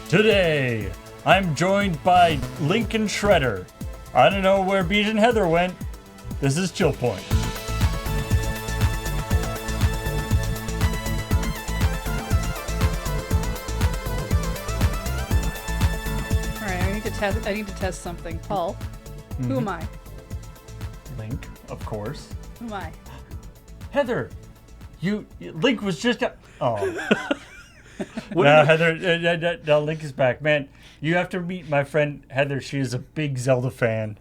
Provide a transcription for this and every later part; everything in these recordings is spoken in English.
Today, I'm joined by Link and Shredder. I don't know where Beej and Heather went. This is ChillPoint. Alright, I need to test something. Paul, who am I? Link, of course. Who am I? Heather, Link was just... Oh. No, Heather, no, Link is back. Man, you have to meet my friend Heather. She is a big Zelda fan.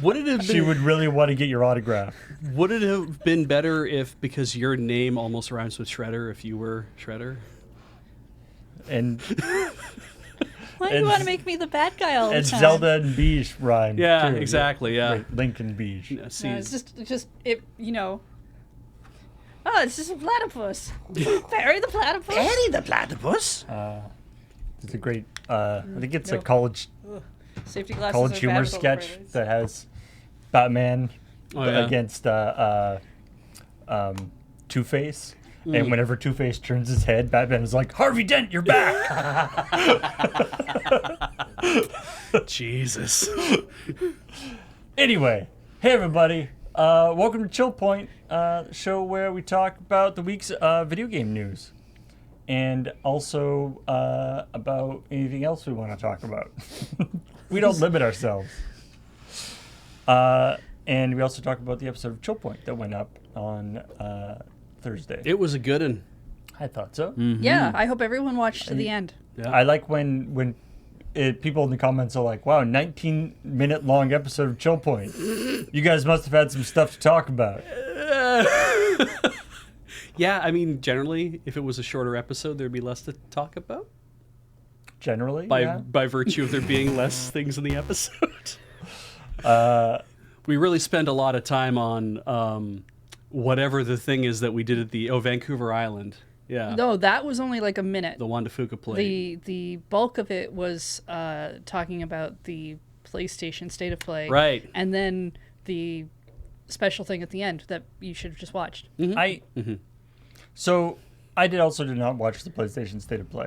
Would it have been, She would really want to get your autograph. Would it have been better if, because your name almost rhymes with Shredder, if you were Shredder? And Why do you want to make me the bad guy all the time? Zelda and Beej rhyme. Yeah, too. exactly, yeah. Right, Link and Beej. No, see, No, it's just it. You know. Oh, it's just a platypus. Perry the platypus. Eddie the platypus? It's a great, I think it's a Nope. college Safety glasses. college are humor bad with sketch overrated. that has Batman against Two-Face. And whenever Two-Face turns his head, Batman is like, Harvey Dent, you're back! Jesus. Anyway, hey everybody. Welcome to ChillPoint, the show where we talk about the week's video game news. And also about anything else we want to talk about. We don't limit ourselves. And we also talk about the episode of ChillPoint that went up on Thursday. It was a good one. I thought so. Yeah, I hope everyone watched to the end. Yeah. I like when people in the comments are like, wow, 19-minute long episode of ChillPoint. You guys must have had some stuff to talk about. Yeah, I mean, generally, if it was a shorter episode, there'd be less to talk about. Generally, By virtue of there being less things in the episode. We really spend a lot of time on whatever the thing is that we did at the Vancouver Island. Yeah. No, that was only like a minute. The Wanda Fuka play. The bulk of it was talking about the PlayStation State of Play. Right. And then the special thing at the end that you should have just watched. So I did not watch the PlayStation State of Play,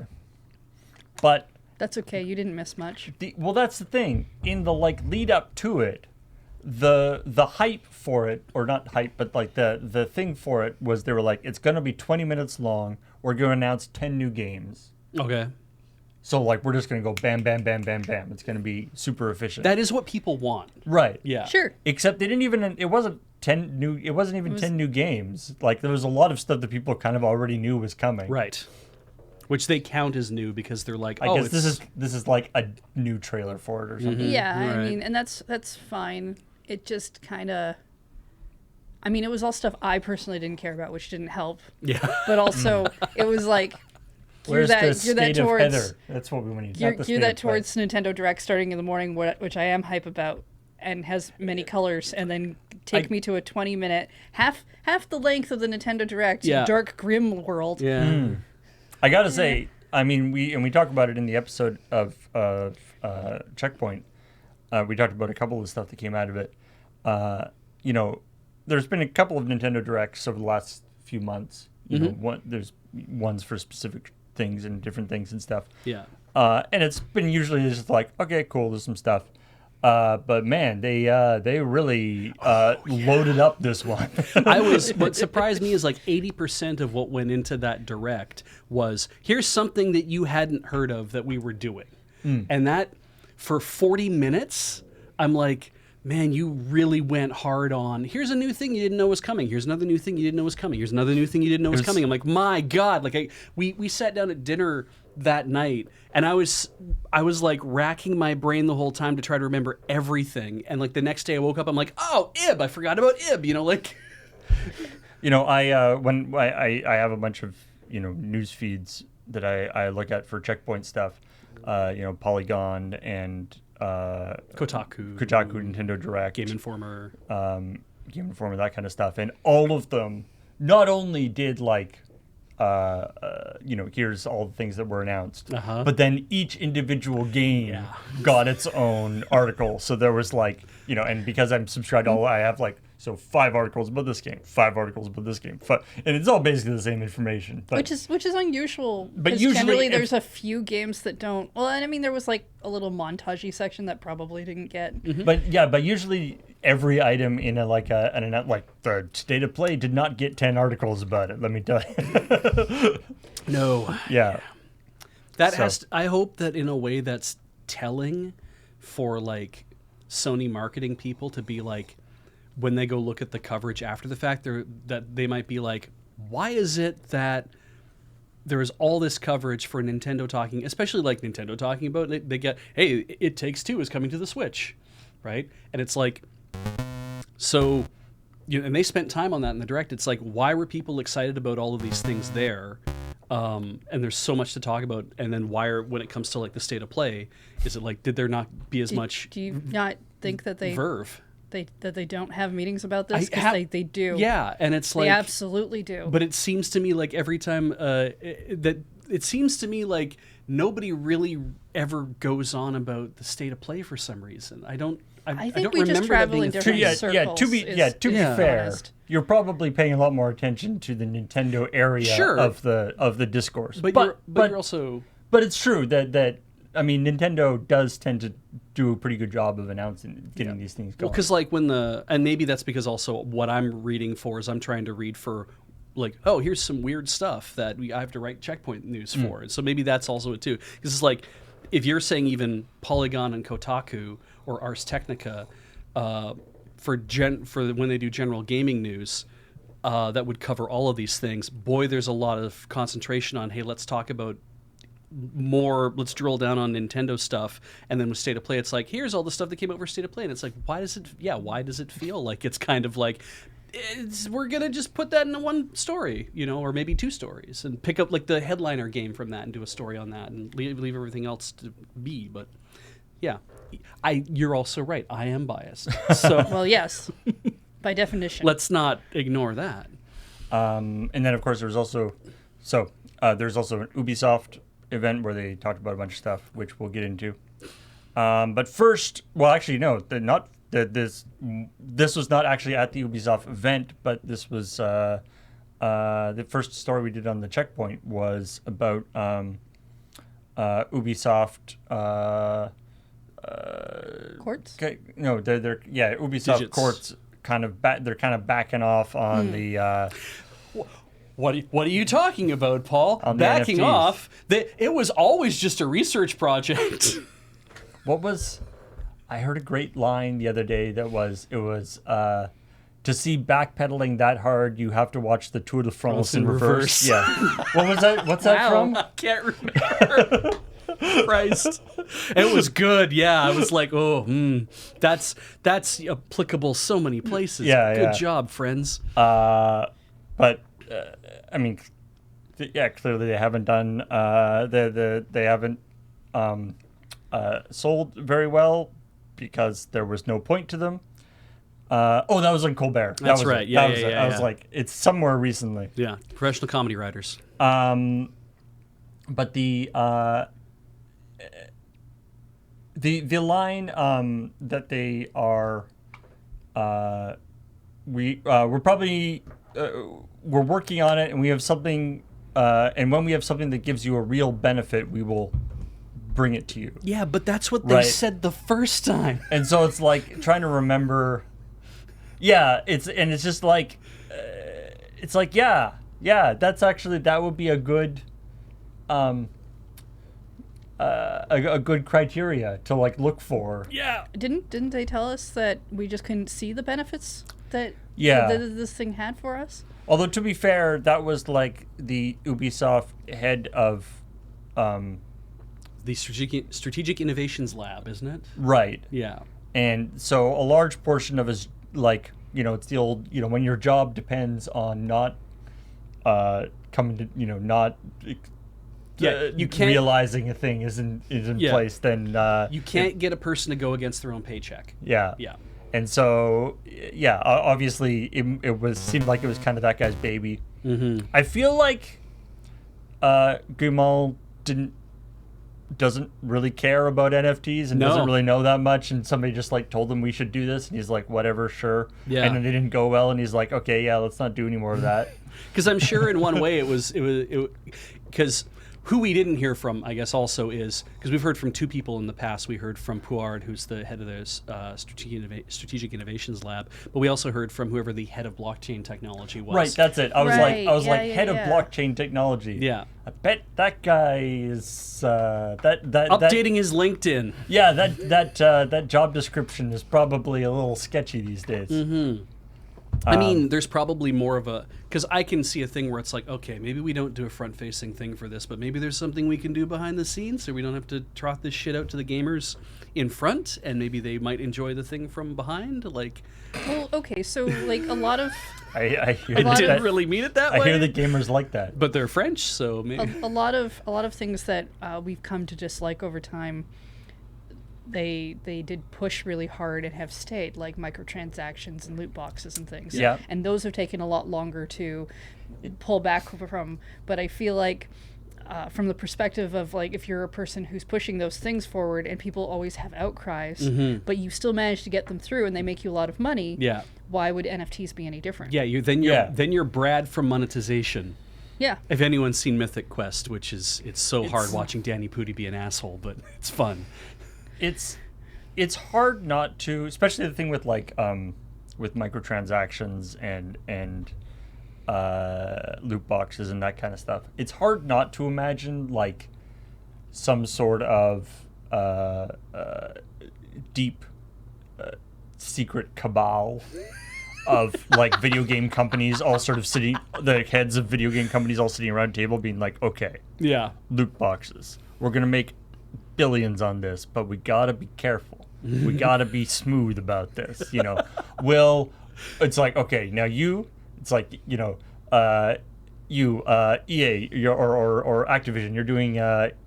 but That's okay. You didn't miss much. well, that's the thing. In the lead up to it, the hype for it, or not hype, but like the thing for it was they were like, it's gonna be 20 minutes long. We're gonna announce 10 new games. Okay. So like we're just gonna go bam, bam, bam, bam, bam. It's gonna be super efficient. That is what people want. Right. Yeah. Sure. Except they didn't even. It wasn't 10 new. It wasn't even 10 new games. Like there was a lot of stuff that people kind of already knew was coming. Right. Which they count as new because they're like, I guess this is like a new trailer for it or something. Yeah, I Right. mean, and that's fine. It just kind of, I mean, it was all stuff I personally didn't care about, which didn't help. Yeah. But also, it was like, Where's the gear state that of towards Heather? That's what we need. gear, not the gear state that of play. towards Nintendo Direct starting in the morning, which I am hype about, and has many colors, and then take me to a 20-minute, half the length of the Nintendo Direct, Yeah. dark grim world. Yeah. I gotta say, I mean, we talk about it in the episode of Checkpoint. We talked about a couple of stuff that came out of it. You know, there's been a couple of Nintendo Directs over the last few months. You know, there's ones for specific things and different things and stuff. Yeah. And it's been usually just like, okay, cool, there's some stuff. But man, they really loaded up this one. What surprised me is like 80% of what went into that direct was, here's something that you hadn't heard of that we were doing. And that, for 40 minutes, I'm like, man, you really went hard on, here's a new thing you didn't know was coming. Here's another new thing you didn't know was coming. Here's another new thing you didn't know was coming. I'm like, my God. Like we sat down at dinner that night and I was like racking my brain the whole time to try to remember everything. And like the next day I woke up, I'm like, oh, Ib, I forgot about Ib, you know, like. You know, I have a bunch of, you know, news feeds that I look at for Checkpoint stuff. You know, Polygon and Kotaku, Nintendo Direct, Game Informer, that kind of stuff, and all of them not only did like, you know, here's all the things that were announced, but then each individual game got its own article. So there was like, you know, and because I'm subscribed to all, I have like So 5 articles about this game, 5 articles about this game, and it's all basically the same information. But, which is unusual. But 'cause usually generally if- there's a few games that don't. Well, and I mean there was like a little montagey section that probably didn't get. but usually every item in like the state of play did not get 10 articles about it. Let me tell you. No. Yeah. That So- has. I hope that in a way that's telling for like Sony marketing people to be like, when they go look at the coverage after the fact, that they might be like, why is it that there is all this coverage for Nintendo talking, especially like Nintendo talking about they get, hey, It Takes Two is coming to the Switch, right? And it's like, so, and they spent time on that in the direct. It's like, why were people excited about all of these things there? And there's so much to talk about. And then when it comes to like the state of play, is it like, did there not be as much Do you not think that verve? that they don't have meetings about this? Because they do. Yeah, and it's like They absolutely do. But it seems to me like every time it seems to me like nobody really ever goes on about the state of play for some reason. I don't think we just remember that travel being in a thing. different Yeah, circles. to be Yeah. fair, honest. you're probably paying a lot more attention to the Nintendo area Sure. of the discourse. But you're also But it's true that I mean, Nintendo does tend to do a pretty good job of announcing getting these things going. well, because like and maybe that's because also what I'm reading for is I'm trying to read for like, oh, here's some weird stuff that I have to write checkpoint news for. And so maybe that's also it too. Because it's like, if you're saying even Polygon and Kotaku or Ars Technica for when they do general gaming news, that would cover all of these things. Boy, there's a lot of concentration on, hey, let's talk about let's drill down on Nintendo stuff. And then with State of Play, it's like, here's all the stuff that came out for State of Play. And it's like, why does it feel like it's kind of like, we're going to just put that into one story, or maybe 2 stories and pick up like the headliner game from that and do a story on that and leave everything else to be. But yeah, you're also right. I am biased. So Well, yes, by definition. let's not ignore that. And then of course there's also an Ubisoft event where they talked about a bunch of stuff, which we'll get into. But first, well, actually, no, this was not actually at the Ubisoft event, but this was the first story we did on the Checkpoint was about Ubisoft. Courts? No, they're Ubisoft Digits. courts they're kind of backing off on the. What are you talking about, Paul? On the Backing NFTs. off? It was always just a research project. I heard a great line the other day it was to see backpedaling that hard, you have to watch the Tour de France in reverse. Yeah. What was that? What's that Wow. from? I can't remember. Christ. It was good. Yeah, I was like, that's applicable so many places. Yeah, good yeah. job, friends. But I mean, clearly they haven't done they haven't sold very well because there was no point to them. That was on Colbert. That's was right. It. Yeah, That was yeah, it. yeah, I was yeah. like, it's somewhere recently. Yeah, professional comedy writers. But the line that they are we're probably we're working on it, and we have something and when we have something that gives you a real benefit, we will bring it to you. Yeah, but that's what they Right. said the first time. And so it's like trying to remember. Yeah, it's just like it's like that's actually that would be a good a good criteria to like look for. Yeah. Didn't they tell us that we just couldn't see the benefits that Yeah. this thing had for us? Although to be fair, that was like the Ubisoft head of The Strategic Innovations Lab, isn't it? right. Yeah. And so a large portion of his, like, it's the old, when your job depends on not coming to, not you can't realizing a thing is in Yeah. place, then You can't get a person to go against their own paycheck. yeah. Yeah. And so, obviously it seemed like it was kind of that guy's baby. Mm-hmm. I feel like Guimond didn't doesn't really care about NFTs and No. doesn't really know that much, and somebody just like told him we should do this, and he's like, whatever, sure. Yeah. And then they didn't go well, and he's like, okay, yeah, let's not do any more of that. Because I'm sure in one way it was because who we didn't hear from, I guess, also is because we've heard from two people in the past. We heard from Puard, who's the head of the Strategic Innovations Lab, but we also heard from whoever the head of blockchain technology was. Right, that's it. I was Right, like, yeah, head yeah. of blockchain technology. Yeah. I bet that guy is that Updating his LinkedIn. Yeah, that job description is probably a little sketchy these days. Mm-hmm. I mean, there's probably more of a because I can see a thing where it's like, okay, maybe we don't do a front-facing thing for this, but maybe there's something we can do behind the scenes, so we don't have to trot this shit out to the gamers in front, and maybe they might enjoy the thing from behind. Like, Well, okay, so like a lot of I hear I lot didn't of- really mean it that I way. hear the gamers like that. but they're French, so maybe. a lot of things that we've come to dislike over time. They did push really hard and have stayed, like microtransactions and loot boxes and things. Yeah. And those have taken a lot longer to pull back from. But I feel like from the perspective of like if you're a person who's pushing those things forward and people always have outcries, but you still manage to get them through and they make you a lot of money. Yeah. Why would NFTs be any different? Yeah, then you're Brad from monetization. Yeah. If anyone's seen Mythic Quest, which is it's so hard watching Danny Pudi be an asshole, but it's fun. It's hard not to, especially the thing with like with microtransactions and loot boxes and that kind of stuff. It's hard not to imagine like some sort of deep secret cabal of like video game companies all sort of sitting, the heads of video game companies all sitting around a table being like, okay, Yeah. loot boxes, we're gonna make billions on this, but we gotta be careful. We gotta be smooth about this. You know, it's like, okay, now it's like, you know, EA or Activision, you're doing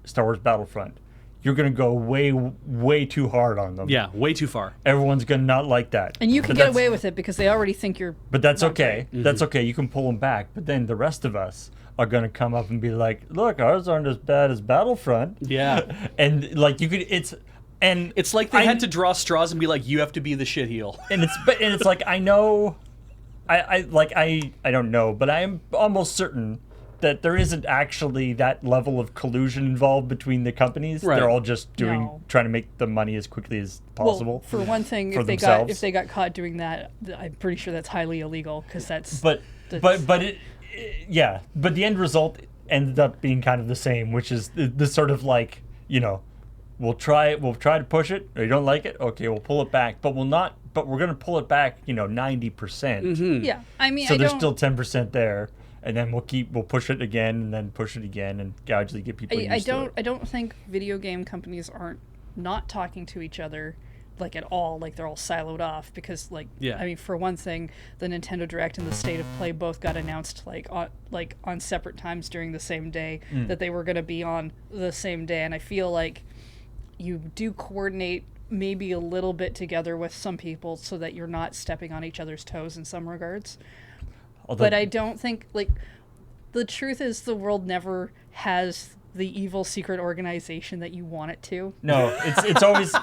Star Wars Battlefront. You're gonna go way too hard on them. Yeah, way too far. Everyone's gonna not like that. And you can But get that's- away with it because they already think you're. But that's not okay. great. That's okay. You can pull them back. But then the rest of us are going to come up and be like, look, ours aren't as bad as Battlefront. Yeah. And like you could, It's like they had to draw straws and be like, you have to be the shitheel. and it's like, I know, I don't know, but I am almost certain that there isn't actually that level of collusion involved between the companies. Right. They're all just No. trying to make the money as quickly as possible. Well, for one thing, for if themselves. they got caught doing that, I'm pretty sure that's highly illegal because that's. But the end result ended up being kind of the same, which is the sort of like, you know, we'll try to push it. Or you don't like it, okay, we'll pull it back, but we're going to pull it back, you know, 90%. Yeah, I mean, So I there's don't. still 10% there, and then we'll push it again, and then push it again, and gradually get people used to it. I don't think video game companies aren't not talking to each other like at all, like they're all siloed off because like Yeah. I mean, for one thing, the Nintendo Direct and the State of Play both got announced like on separate times during the same day that they were going to be on the same day, and I feel like you do coordinate maybe a little bit together with some people so that you're not stepping on each other's toes in some regards. Although- But I don't think, like, the truth is the world never has the evil secret organization that you want it to. No, it's always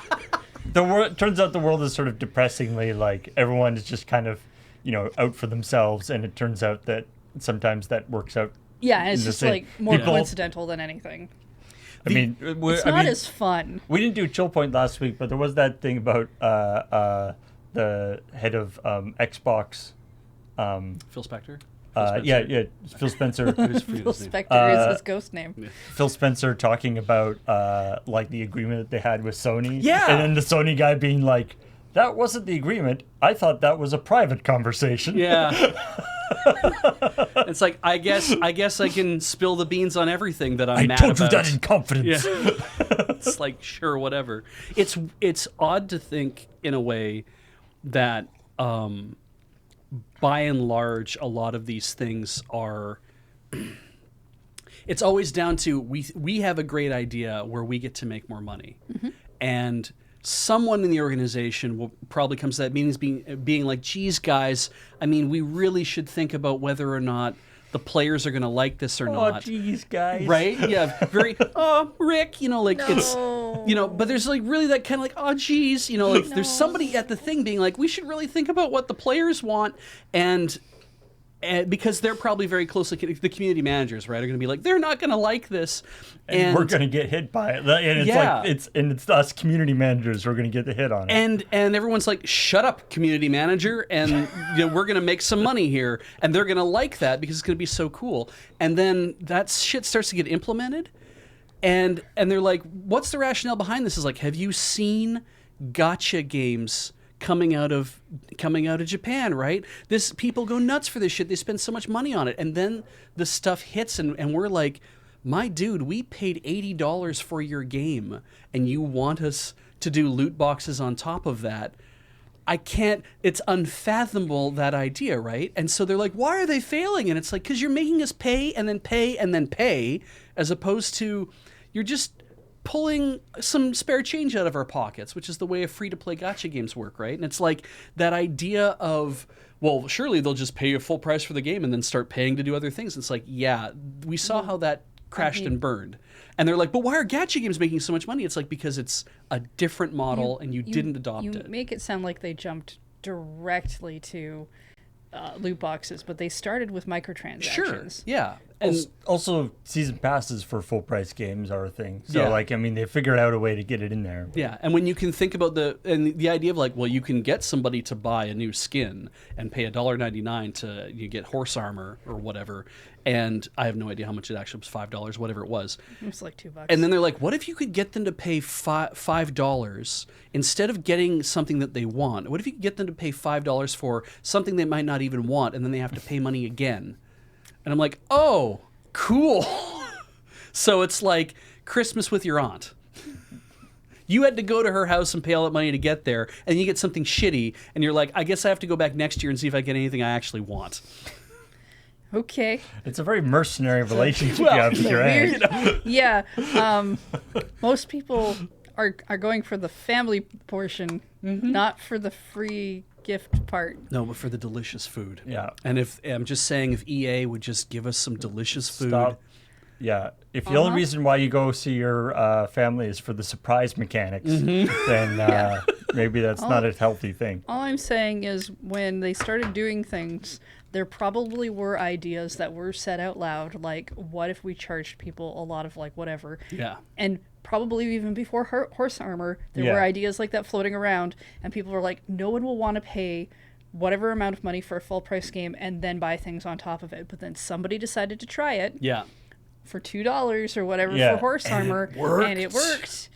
the world. Turns out the world is sort of depressingly like everyone is just kind of, you know, out for themselves, and it turns out that sometimes that works out. Yeah, and it's in the just same- like more people- coincidental than anything. I mean, It's not as fun. we didn't do ChillPoint last week, but there was that thing about the head of Xbox. Phil Spector? Yeah, Phil Spencer. Phil Spector is his ghost name. Phil Spencer talking about like the agreement that they had with Sony. Yeah. And then the Sony guy being like, "That wasn't the agreement. I thought that was a private conversation." Yeah. It's like I guess I can spill the beans on everything that I'm I mad told about. you that in confidence. Yeah. It's like, sure, whatever. It's odd to think in a way that by and large a lot of these things are it's always down to we have a great idea where we get to make more money. And someone in the organization will probably come to that meeting being like, geez, guys, I mean, we really should think about whether or not the the players are going to like this or Oh, not. jeez, guys. Right? Yeah, very, oh, Rick, like it's, but there's like really that kind of like, oh, geez, like there's somebody at the thing being like, we should really think about what the players want. And because they're probably very closely, the community managers, right, are going to be like, they're not going to like this. And we're going to get hit by it. And it's it's us community managers who are going to get the hit on it. And everyone's like, shut up, community manager, and we're going to make some money here. And they're going to like that because it's going to be so cool. And then that shit starts to get implemented. And they're like, what's the rationale behind this? Is like, have you seen gacha games coming out of Japan, right? People go nuts for this shit. They spend so much money on it. And then the stuff hits and we're like, my dude, we paid $80 for your game and you want us to do loot boxes on top of that. It's unfathomable, that idea, right? And so they're like, why are they failing? And it's like, because you're making us pay and then pay and then pay, as opposed to you're just pulling some spare change out of our pockets, which is the way free-to-play gacha games work, right? And it's like that idea of, well, surely they'll just pay you full price for the game and then start paying to do other things. It's like, yeah, we saw how that crashed and burned. And they're like, but why are gacha games making so much money? It's like, because it's a different model and you didn't adopt it. You make it sound like they jumped directly to loot boxes, but they started with microtransactions. Sure, yeah. And also, season passes for full price games are a thing. So, they figured out a way to get it in there. Yeah, and when you can think about the idea of like, well, you can get somebody to buy a new skin and pay $1.99 to you get horse armor or whatever, and I have no idea how much it actually was, $5, whatever it was. It was like $2. And then they're like, what if you could get them to pay $5 instead of getting something that they want? What if you could get them to pay $5 for something they might not even want, and then they have to pay money again? And I'm like, oh, cool. So it's like Christmas with your aunt. You had to go to her house and pay all that money to get there, and you get something shitty, and you're like, I guess I have to go back next year and see if I get anything I actually want. Okay. It's a very mercenary relationship you have with your aunt. Yeah. Most people are going for the family portion, not for the free gift part. No, but for the delicious food. Yeah. And I'm just saying, if EA would just give us some delicious food. Stop. Yeah. If the only reason why you go see your family is for the surprise mechanics, then maybe that's not a healthy thing. All I'm saying is when they started doing things, there probably were ideas that were said out loud, like, what if we charged people a lot of, like, whatever? Yeah. And probably even before horse armor, there were ideas like that floating around, and people were like, no one will want to pay whatever amount of money for a full price game and then buy things on top of it. But then somebody decided to try it for $2 or whatever for horse armor, and it worked.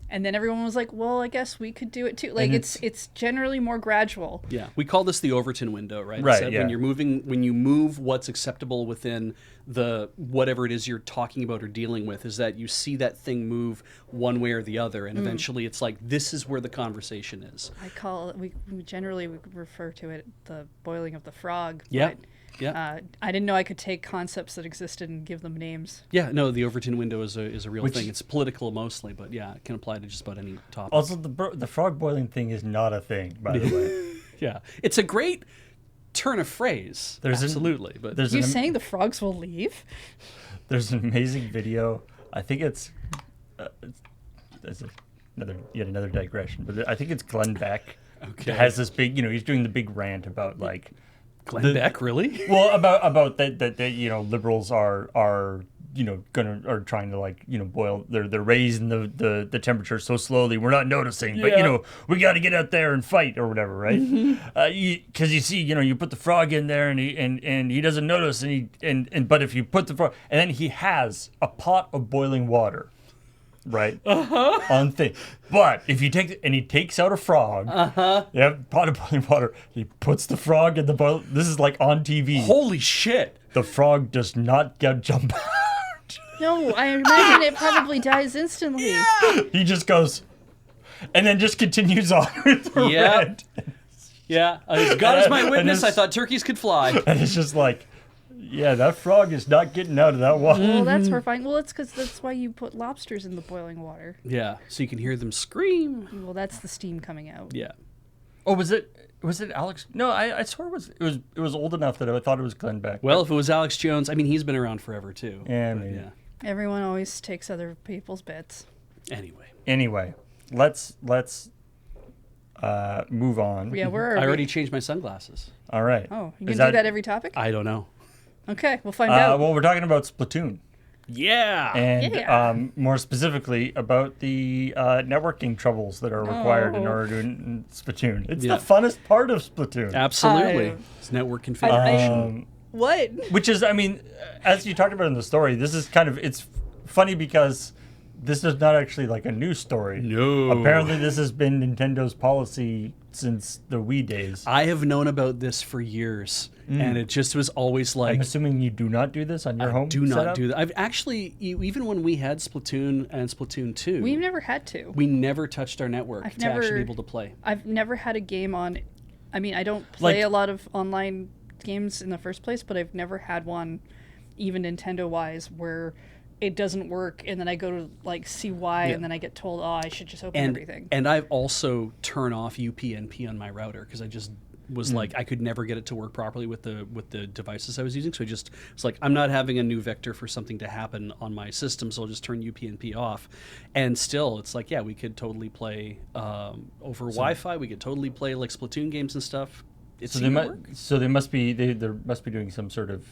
And then everyone was like, well, I guess we could do it too. Like, it's generally more gradual. Yeah. We call this the Overton window, right? Right, So when you move what's acceptable within the whatever it is you're talking about or dealing with, is that you see that thing move one way or the other, and eventually it's like, this is where the conversation is. I call it, we generally refer to it the boiling of the frog. Yeah. But, I didn't know I could take concepts that existed and give them names. Yeah, no, the Overton window is a real thing. It's political mostly, but yeah, it can apply to just about any topic. Also, the frog boiling thing is not a thing, by the way. Yeah, it's a great turn of phrase. Absolutely, but Are you saying the frogs will leave? There's an amazing video. I think it's yet another digression, but I think it's Glenn Beck. Okay, has this big, he's doing the big rant about like. Glenn Beck, really? Well, about that liberals are trying to boil. They're raising the temperature so slowly we're not noticing. But we got to get out there and fight or whatever, right? Because you see, you put the frog in there and he doesn't notice but if you put the frog and then he has a pot of boiling water. Right on thing, but if you take he takes out a frog, pot of boiling water. He puts the frog in the boil. This is like on TV. Holy shit! The frog does not jump out. No, I imagine it probably dies instantly. Yeah. He just goes, and then just continues on with the rant. Yeah, as God is my witness, I thought turkeys could fly. And it's just like. Yeah, that frog is not getting out of that water. Well, that's horrifying. Well, it's because that's why you put lobsters in the boiling water. Yeah, so you can hear them scream. Well, that's the steam coming out. Yeah. Oh, was it Was it Alex? No, I swear it was old enough that I thought it was Glenn Beck. Well, if it was Alex Jones, I mean, he's been around forever too. Yeah, But, maybe. yeah. Everyone always takes other people's bets. Anyway, let's move on. Yeah, where are I we? already changed my sunglasses. All right. Oh, you Is can do that every topic? I don't know. Okay, we'll find out. Well, we're talking about Splatoon, Yeah. and Yeah. more specifically about the networking troubles that are required in Oh. order to in Splatoon. It's Yeah. the funnest part of Splatoon. Absolutely. I- It's network configuration. What? Which is, I mean, as you talked about in the story, this is kind of, it's funny because this is not actually like a new story. No. Apparently this has been Nintendo's policy since the Wii days. I have known about this for years, and it just was always like, I'm assuming you do not do this on your home do not setup? do that. I've actually, even when we had Splatoon and Splatoon 2, We've never had to. we never touched our network I've to actually never- be able to play. I've never had a game on. I mean, I don't play Like- a lot of online games in the first place, but I've never had one, even Nintendo wise, where it doesn't work, and then I go to like see why, and then I get told, "Oh, I should just open everything." And I've also turned off UPnP on my router because I just was like, I could never get it to work properly with the devices I was using. So I just it's like, I'm not having a new vector for something to happen on my system, so I'll just turn UPnP off. And still, it's like, yeah, we could totally play over Wi-Fi. We could totally play like Splatoon games and stuff. It So they seemed to must. work. So they must be. They must be doing some sort of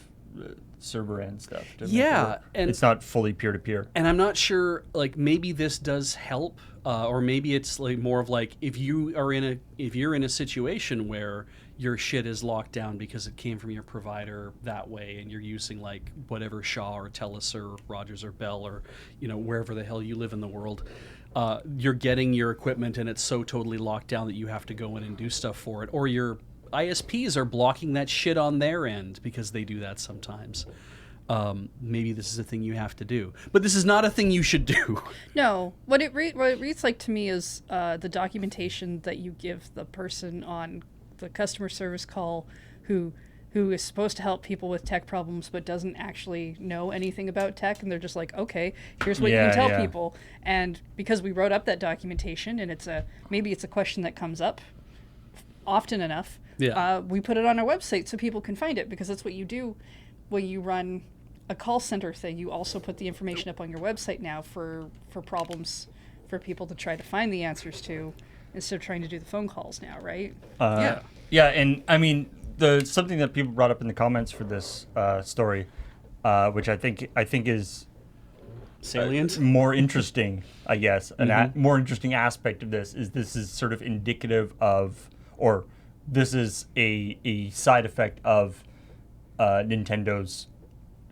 server end stuff. To make it Yeah, work. and- it's not fully peer to peer. And I'm not sure, like, maybe this does help, or maybe it's like more of like, if you're in a situation where your shit is locked down because it came from your provider that way, and you're using like whatever Shaw or Telus or Rogers or Bell or wherever the hell you live in the world, you're getting your equipment and it's so totally locked down that you have to go in and do stuff for it, or your ISPs are blocking that shit on their end because they do that sometimes. Maybe this is a thing you have to do, but this is not a thing you should do. No, what it reads like to me is the documentation that you give the person on the customer service call who is supposed to help people with tech problems but doesn't actually know anything about tech, and they're just like, okay, here's what you Yeah, can tell yeah. people. And because we wrote up that documentation, and maybe it's a question that comes up often enough, Yeah. we put it on our website so people can find it, because that's what you do when you run a call center thing. You also put the information up on your website now for problems for people to try to find the answers to, instead of trying to do the phone calls now, right? Yeah. Yeah, and I mean, something that people brought up in the comments for this story, which I think is Salient. more interesting, I guess, more interesting aspect of this is sort of indicative of, or this is a side effect of Nintendo's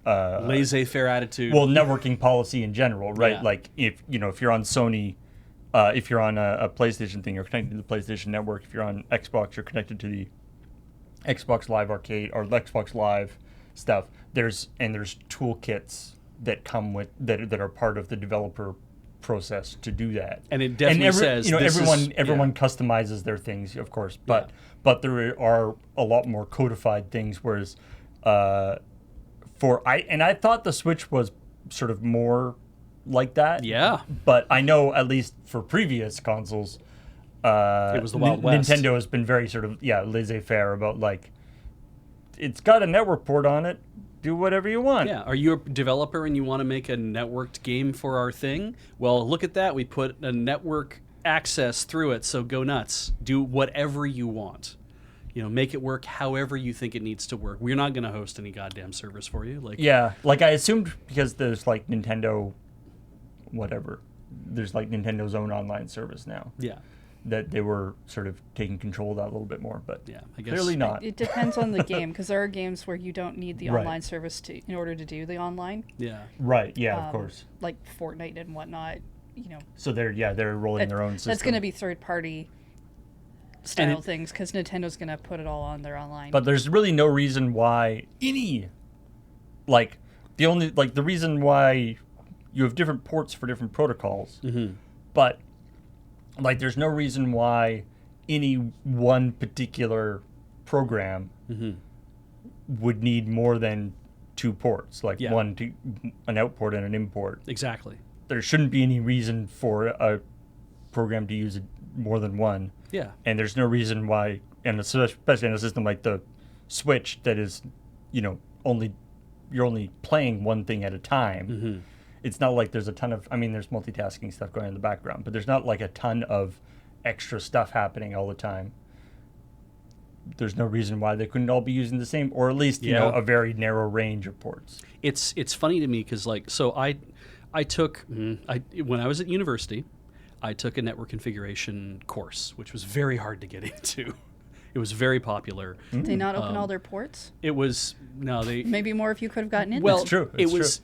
Laissez-faire attitude. well, networking policy in general, right? Yeah. Like if you're on Sony, if you're on a PlayStation thing, you're connected to the PlayStation Network. If you're on Xbox, you're connected to the Xbox Live Arcade or Xbox Live stuff. There's toolkits that come with that are part of the developer process to do that. And it definitely says this everyone customizes their things, of course, but there are a lot more codified things. Whereas I thought the Switch was sort of more like that. Yeah. But I know at least for previous consoles, It was the Wild West. Nintendo has been very sort of laissez-faire about like, it's got a network port on it. Do whatever you want. Yeah. Are you a developer and you want to make a networked game for our thing? Well, look at that. We put a network access through it, so go nuts. Do whatever you want. Make it work however you think it needs to work. We're not going to host any goddamn servers for you. Yeah, like I assumed because there's like Nintendo, whatever. There's like Nintendo's own online service now. Yeah. That they were sort of taking control of that a little bit more, but Yeah. I guess clearly not. It depends on the game, because there are games where you don't need the Right. online service in order to do the online, Yeah. Right? Yeah, of course. like Fortnite and whatnot. So they're rolling their own system. That's going to be third-party style it- things, because Nintendo's going to put it all on their online. But there's really no reason why the reason why you have different ports for different protocols, but like there's no reason why any one particular program would need more than two ports, like Yeah. an outport and an import. Exactly. There shouldn't be any reason for a program to use more than one. Yeah. And there's no reason why and especially in a system like the Switch that is, you're only playing one thing at a time. Mm-hmm. It's not like there's a ton of, there's multitasking stuff going on in the background, but there's not like a ton of extra stuff happening all the time. There's no reason why they couldn't all be using the same, or at least, a very narrow range of ports. It's funny to me because I took when I was at university, I took a network configuration course, which was very hard to get into. It was very popular. Did they not open all their ports? It was maybe more if you could have gotten in. Well, It's true.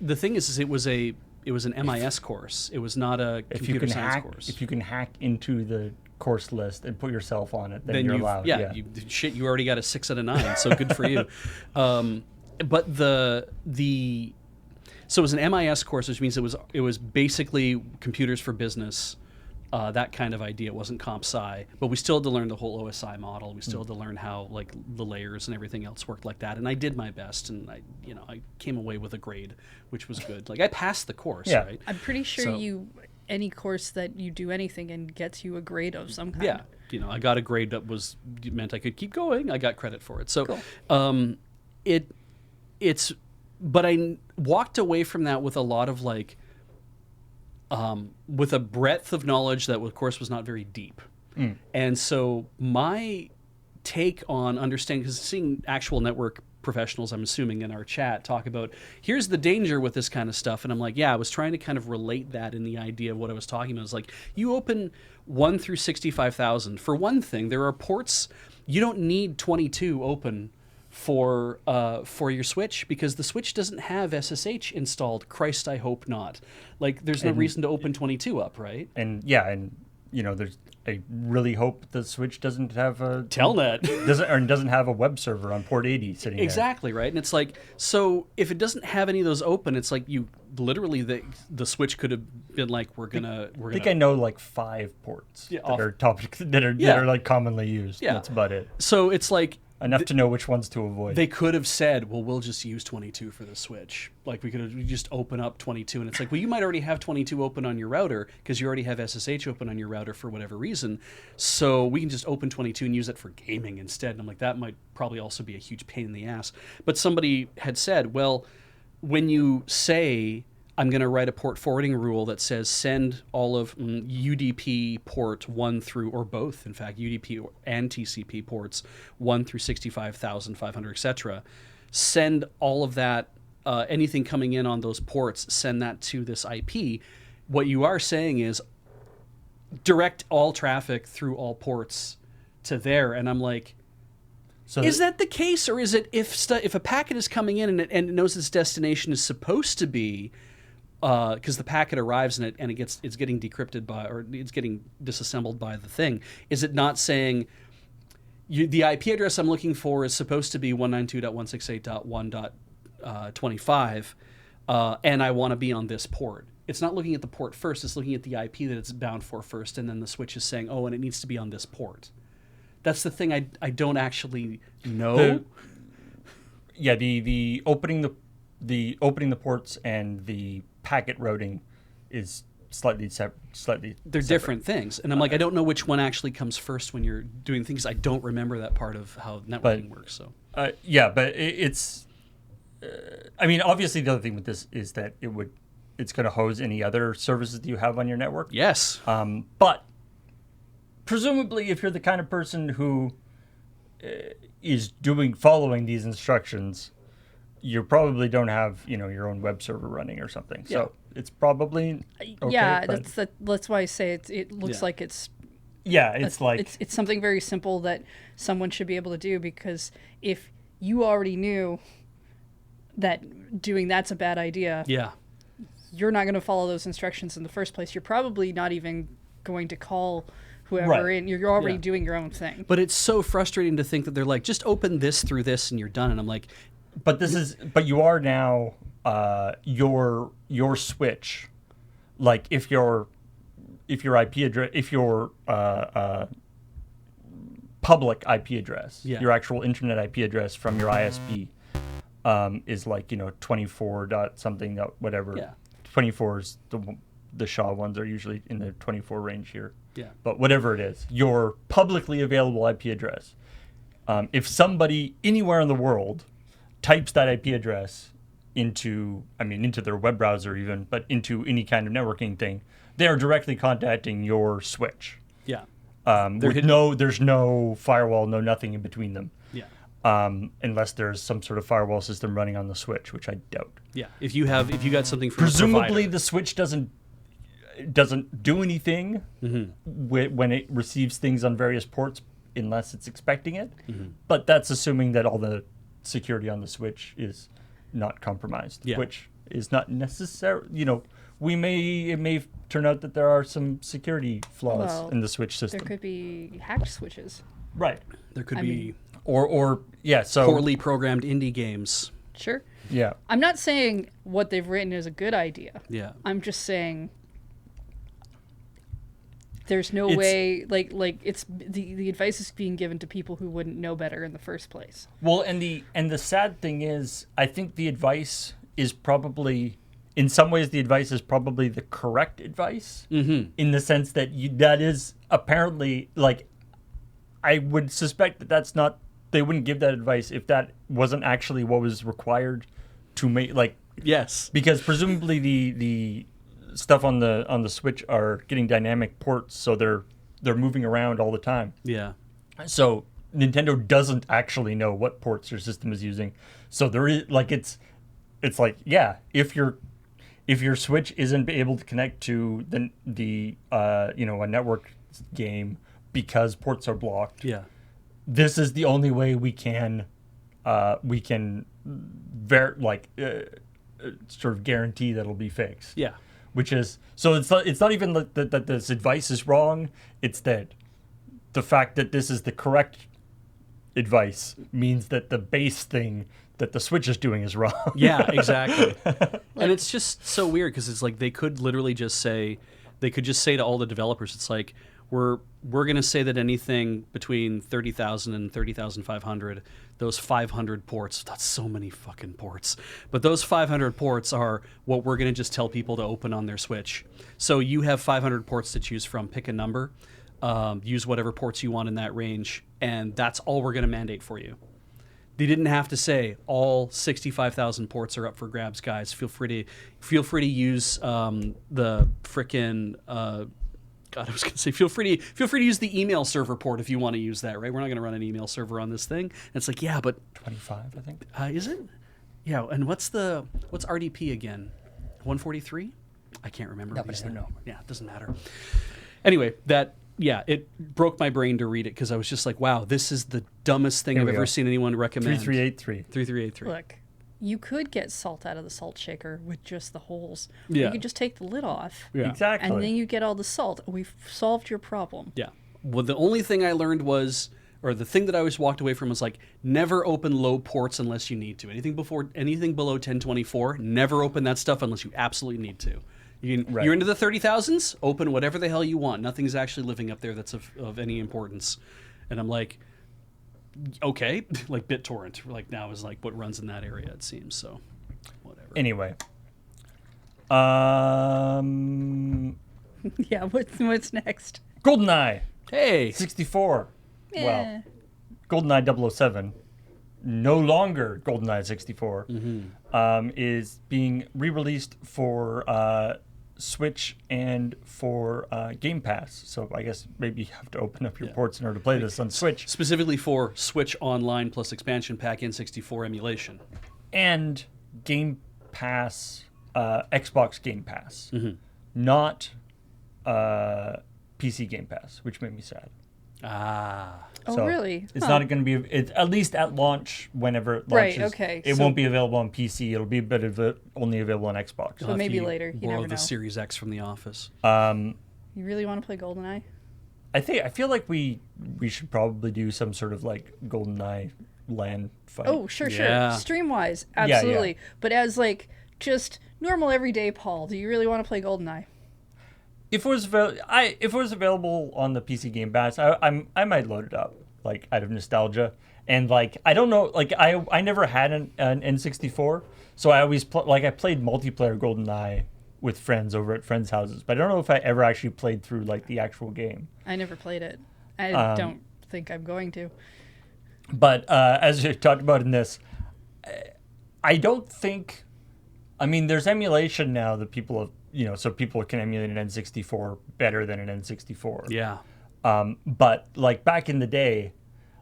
The thing is it was an MIS course. It was not a computer science course. If you can hack into the course list and put yourself on it, then you're allowed. Yeah, you already got a 6 out of 9, so good for you. But so it was an MIS course, which means it was basically computers for business, that kind of idea. It wasn't comp sci, but we still had to learn the whole OSI model. We still had to learn how like the layers and everything else worked like that. And I did my best, and I came away with a grade, which was good. Like I passed the course, right? I'm pretty sure any course that you do anything in gets you a grade of some kind. Yeah, I got a grade that meant I could keep going. I got credit for it. So, cool. But I walked away from that with a lot of with a breadth of knowledge that, of course, was not very deep. And so my take on understanding, because seeing actual network professionals, I'm assuming, in our chat talk about, here's the danger with this kind of stuff. And I'm like, I was trying to kind of relate that in the idea of what I was talking about. It's like, you open 1 through 65,000. For one thing, there are ports, you don't need 22 open for your Switch, because the Switch doesn't have SSH installed. Christ, I hope not. Like, there's no reason to open 22 up, right? And I really hope the Switch doesn't have a Telnet doesn't have a web server on port 80 sitting exactly there. Right. And it's like, so if it doesn't have any of those open, it's like you literally the Switch could have been like, we're gonna. I think I know like 5 ports that are like commonly used. Yeah, that's about it. So it's like enough to know which ones to avoid. They could have said, well, we'll just use 22 for the Switch. Like, we just open up 22. And it's like, well, you might already have 22 open on your router because you already have SSH open on your router for whatever reason. So we can just open 22 and use it for gaming instead. And I'm like, that might probably also be a huge pain in the ass. But somebody had said, well, when you say, I'm going to write a port forwarding rule that says send all of UDP port 1 through, or both, in fact, UDP and TCP ports 1 through 65,500, etc. Send all of that, anything coming in on those ports, send that to this IP. What you are saying is direct all traffic through all ports to there. And I'm like, so is that the case? Or is it if a packet is coming in and it knows its destination is supposed to be, because the packet arrives and it's getting decrypted or it's getting disassembled by the thing. Is it not saying the IP address I'm looking for is supposed to be 192.168.1.25, and I want to be on this port? It's not looking at the port first. It's looking at the IP that it's bound for first, and then the Switch is saying, oh, and it needs to be on this port. That's the thing I don't actually know. The opening the ports and the packet routing is slightly they're different things, and I'm like, I don't know which one actually comes first when you're doing things. I don't remember that part of how networking works. So but it's obviously the other thing with this is that it's going to hose any other services that you have on your network. Yes, but presumably if you're the kind of person who is following these instructions, you probably don't have your own web server running or something. Yeah. So it's probably okay, that's why I say it looks like it's it's something very simple that someone should be able to do, because if you already knew that doing that's a bad idea, you're not going to follow those instructions in the first place. You're probably not even going to call whoever in. You're already doing your own thing. But it's so frustrating to think that they're like, just open this through this and you're done. And I'm like, but you are now your Switch, like if your IP address, if your public IP address, your actual internet IP address from your ISP is like 24 dot something dot whatever. 24 is the SHA ones are usually in the 24 range here. Yeah. But whatever it is, your publicly available IP address if somebody anywhere in the world types that IP address into their web browser even, but into any kind of networking thing, they are directly contacting your switch. Yeah. There's no firewall, no nothing in between them. Yeah. Unless there's some sort of firewall system running on the switch, which I doubt. Yeah. If you got something from Presumably the switch doesn't do anything when it receives things on various ports unless it's expecting it. But that's assuming that all the security on the switch is not compromised, which is not necessary. It may turn out that there are some security flaws in the switch system. There could be hacked switches. Right. There could be so poorly programmed indie games. Sure. Yeah. I'm not saying what they've written is a good idea. Yeah. I'm just saying there's no way, like it's the advice is being given to people who wouldn't know better in the first place. Well, and the sad thing is, I think the advice is probably, in some ways, the advice is probably the correct advice, in the sense that that is apparently, like, I would suspect that that's not, they wouldn't give that advice if that wasn't actually what was required to make, like, yes, because presumably the stuff on the Switch are getting dynamic ports, so they're moving around all the time. Yeah. So Nintendo doesn't actually know what ports your system is using. So there is like it's like, yeah, if your Switch isn't able to connect to the a network game because ports are blocked. Yeah. This is the only way we can sort of guarantee that it'll be fixed. Yeah. Which is, so it's not even that this advice is wrong. It's that the fact that this is the correct advice means that the base thing that the Switch is doing is wrong. Yeah, exactly. And it's just so weird because it's like they could literally just say to all the developers, it's like, we're going to say that anything between 30,000 and 30,500, those 500 ports, that's so many fucking ports, but those 500 ports are what we're going to just tell people to open on their Switch. So you have 500 ports to choose from, pick a number, use whatever ports you want in that range, and that's all we're going to mandate for you. They didn't have to say all 65,000 ports are up for grabs, guys. Feel free to use the frickin' God, I was going to say, feel free to use the email server port if you want to use that, right? We're not going to run an email server on this thing. And it's like, yeah, but 25, I think. Is it? Yeah. And what's RDP again? 143? I can't remember. No, but I don't know. Yeah, it doesn't matter. Anyway, it broke my brain to read it because I was just like, wow, this is the dumbest thing I've ever seen anyone recommend. 3383. 3383. Look, you could get salt out of the salt shaker with just the holes. Yeah. You could just take the lid off. Yeah. Exactly. And then you get all the salt. We've solved your problem. Yeah. Well, the only thing I learned was, or the thing that I always walked away from was like, never open low ports unless you need to. Anything below 1024, never open that stuff unless you absolutely need to. You're into the 30,000s, open whatever the hell you want. Nothing's actually living up there that's of any importance. And I'm like, okay, like BitTorrent, like now is like what runs in that area, it seems. So, whatever. Anyway, Yeah, what's next? GoldenEye Hey, 64. Yeah. Well, GoldenEye 007, no longer GoldenEye 64, is being re-released for Switch and for Game Pass. So I guess maybe you have to open up your ports in order to play this on Switch. specifically for Switch Online plus expansion pack N64 emulation. And Game Pass, Xbox Game Pass, not PC Game Pass, which made me sad. Ah. Oh, So really? It's not going to be, it's at least at launch, whenever it launches. Right, okay. It So- won't be available on PC. It'll be only available on Xbox. So maybe later. You Borrow never the know. Series X from the office. You really want to play GoldenEye? I feel like we should probably do some sort of like GoldenEye LAN fight. Oh, sure. Yeah. Stream-wise, yeah. absolutely. But as like just normal everyday Paul, do you really want to play GoldenEye? If it was available on the PC Game Pass, I might load it up, like out of nostalgia. And like I don't know, like I never had an N64, so I always I played multiplayer GoldenEye with friends over at friends' houses, but I don't know if I ever actually played through like the actual game. I never played it. I don't think I'm going to. But as you talked about in this, I don't think. I mean, there's emulation now that people have, so people can emulate an N64 better than an N64. Yeah. But like back in the day,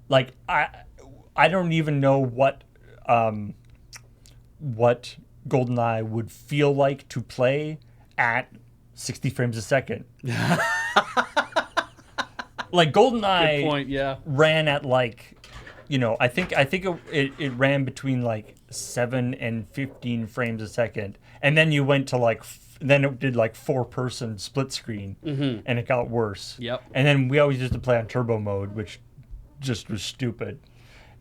like I don't even know what GoldenEye would feel like to play at 60 frames a second. Like GoldenEye Good point, yeah. ran at like, I think it ran between like 7 and 15 frames a second, and then you went to like then it did like 4-person split screen, and it got worse. Yep. And then we always used to play on turbo mode, which just was stupid,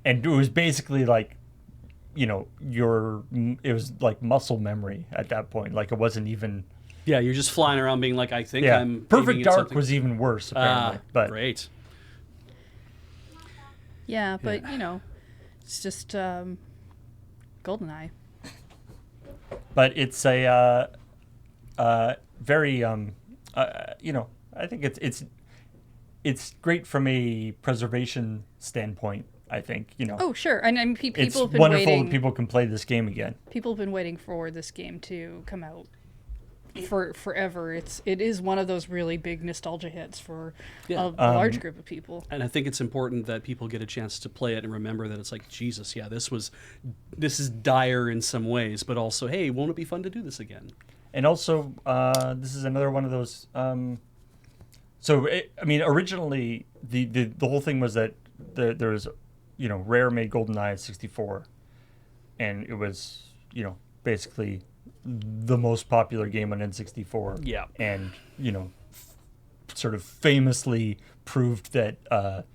and it was basically like, it was like muscle memory at that point. Like it wasn't even. Yeah, you're just flying around being like, I think Yeah, I'm Perfect aiming at Dark something. was even worse apparently. But Great. Yeah, but it's just GoldenEye. But it's a very I think it's great from a preservation standpoint. I think Oh, sure. And I mean, it's people have been wonderful waiting. that people can play this game again. People have been waiting for this game to come out for forever. It is one of those really big nostalgia hits for Yeah. a large group of people. And I think it's important that people get a chance to play it and remember that it's like, Jesus, yeah, this is dire in some ways, but also, hey, won't it be fun to do this again? And also, this is another one of those. Originally the whole thing was that there was, Rare made GoldenEye at 64, and it was, basically the most popular game on N64. Yeah. And sort of famously proved that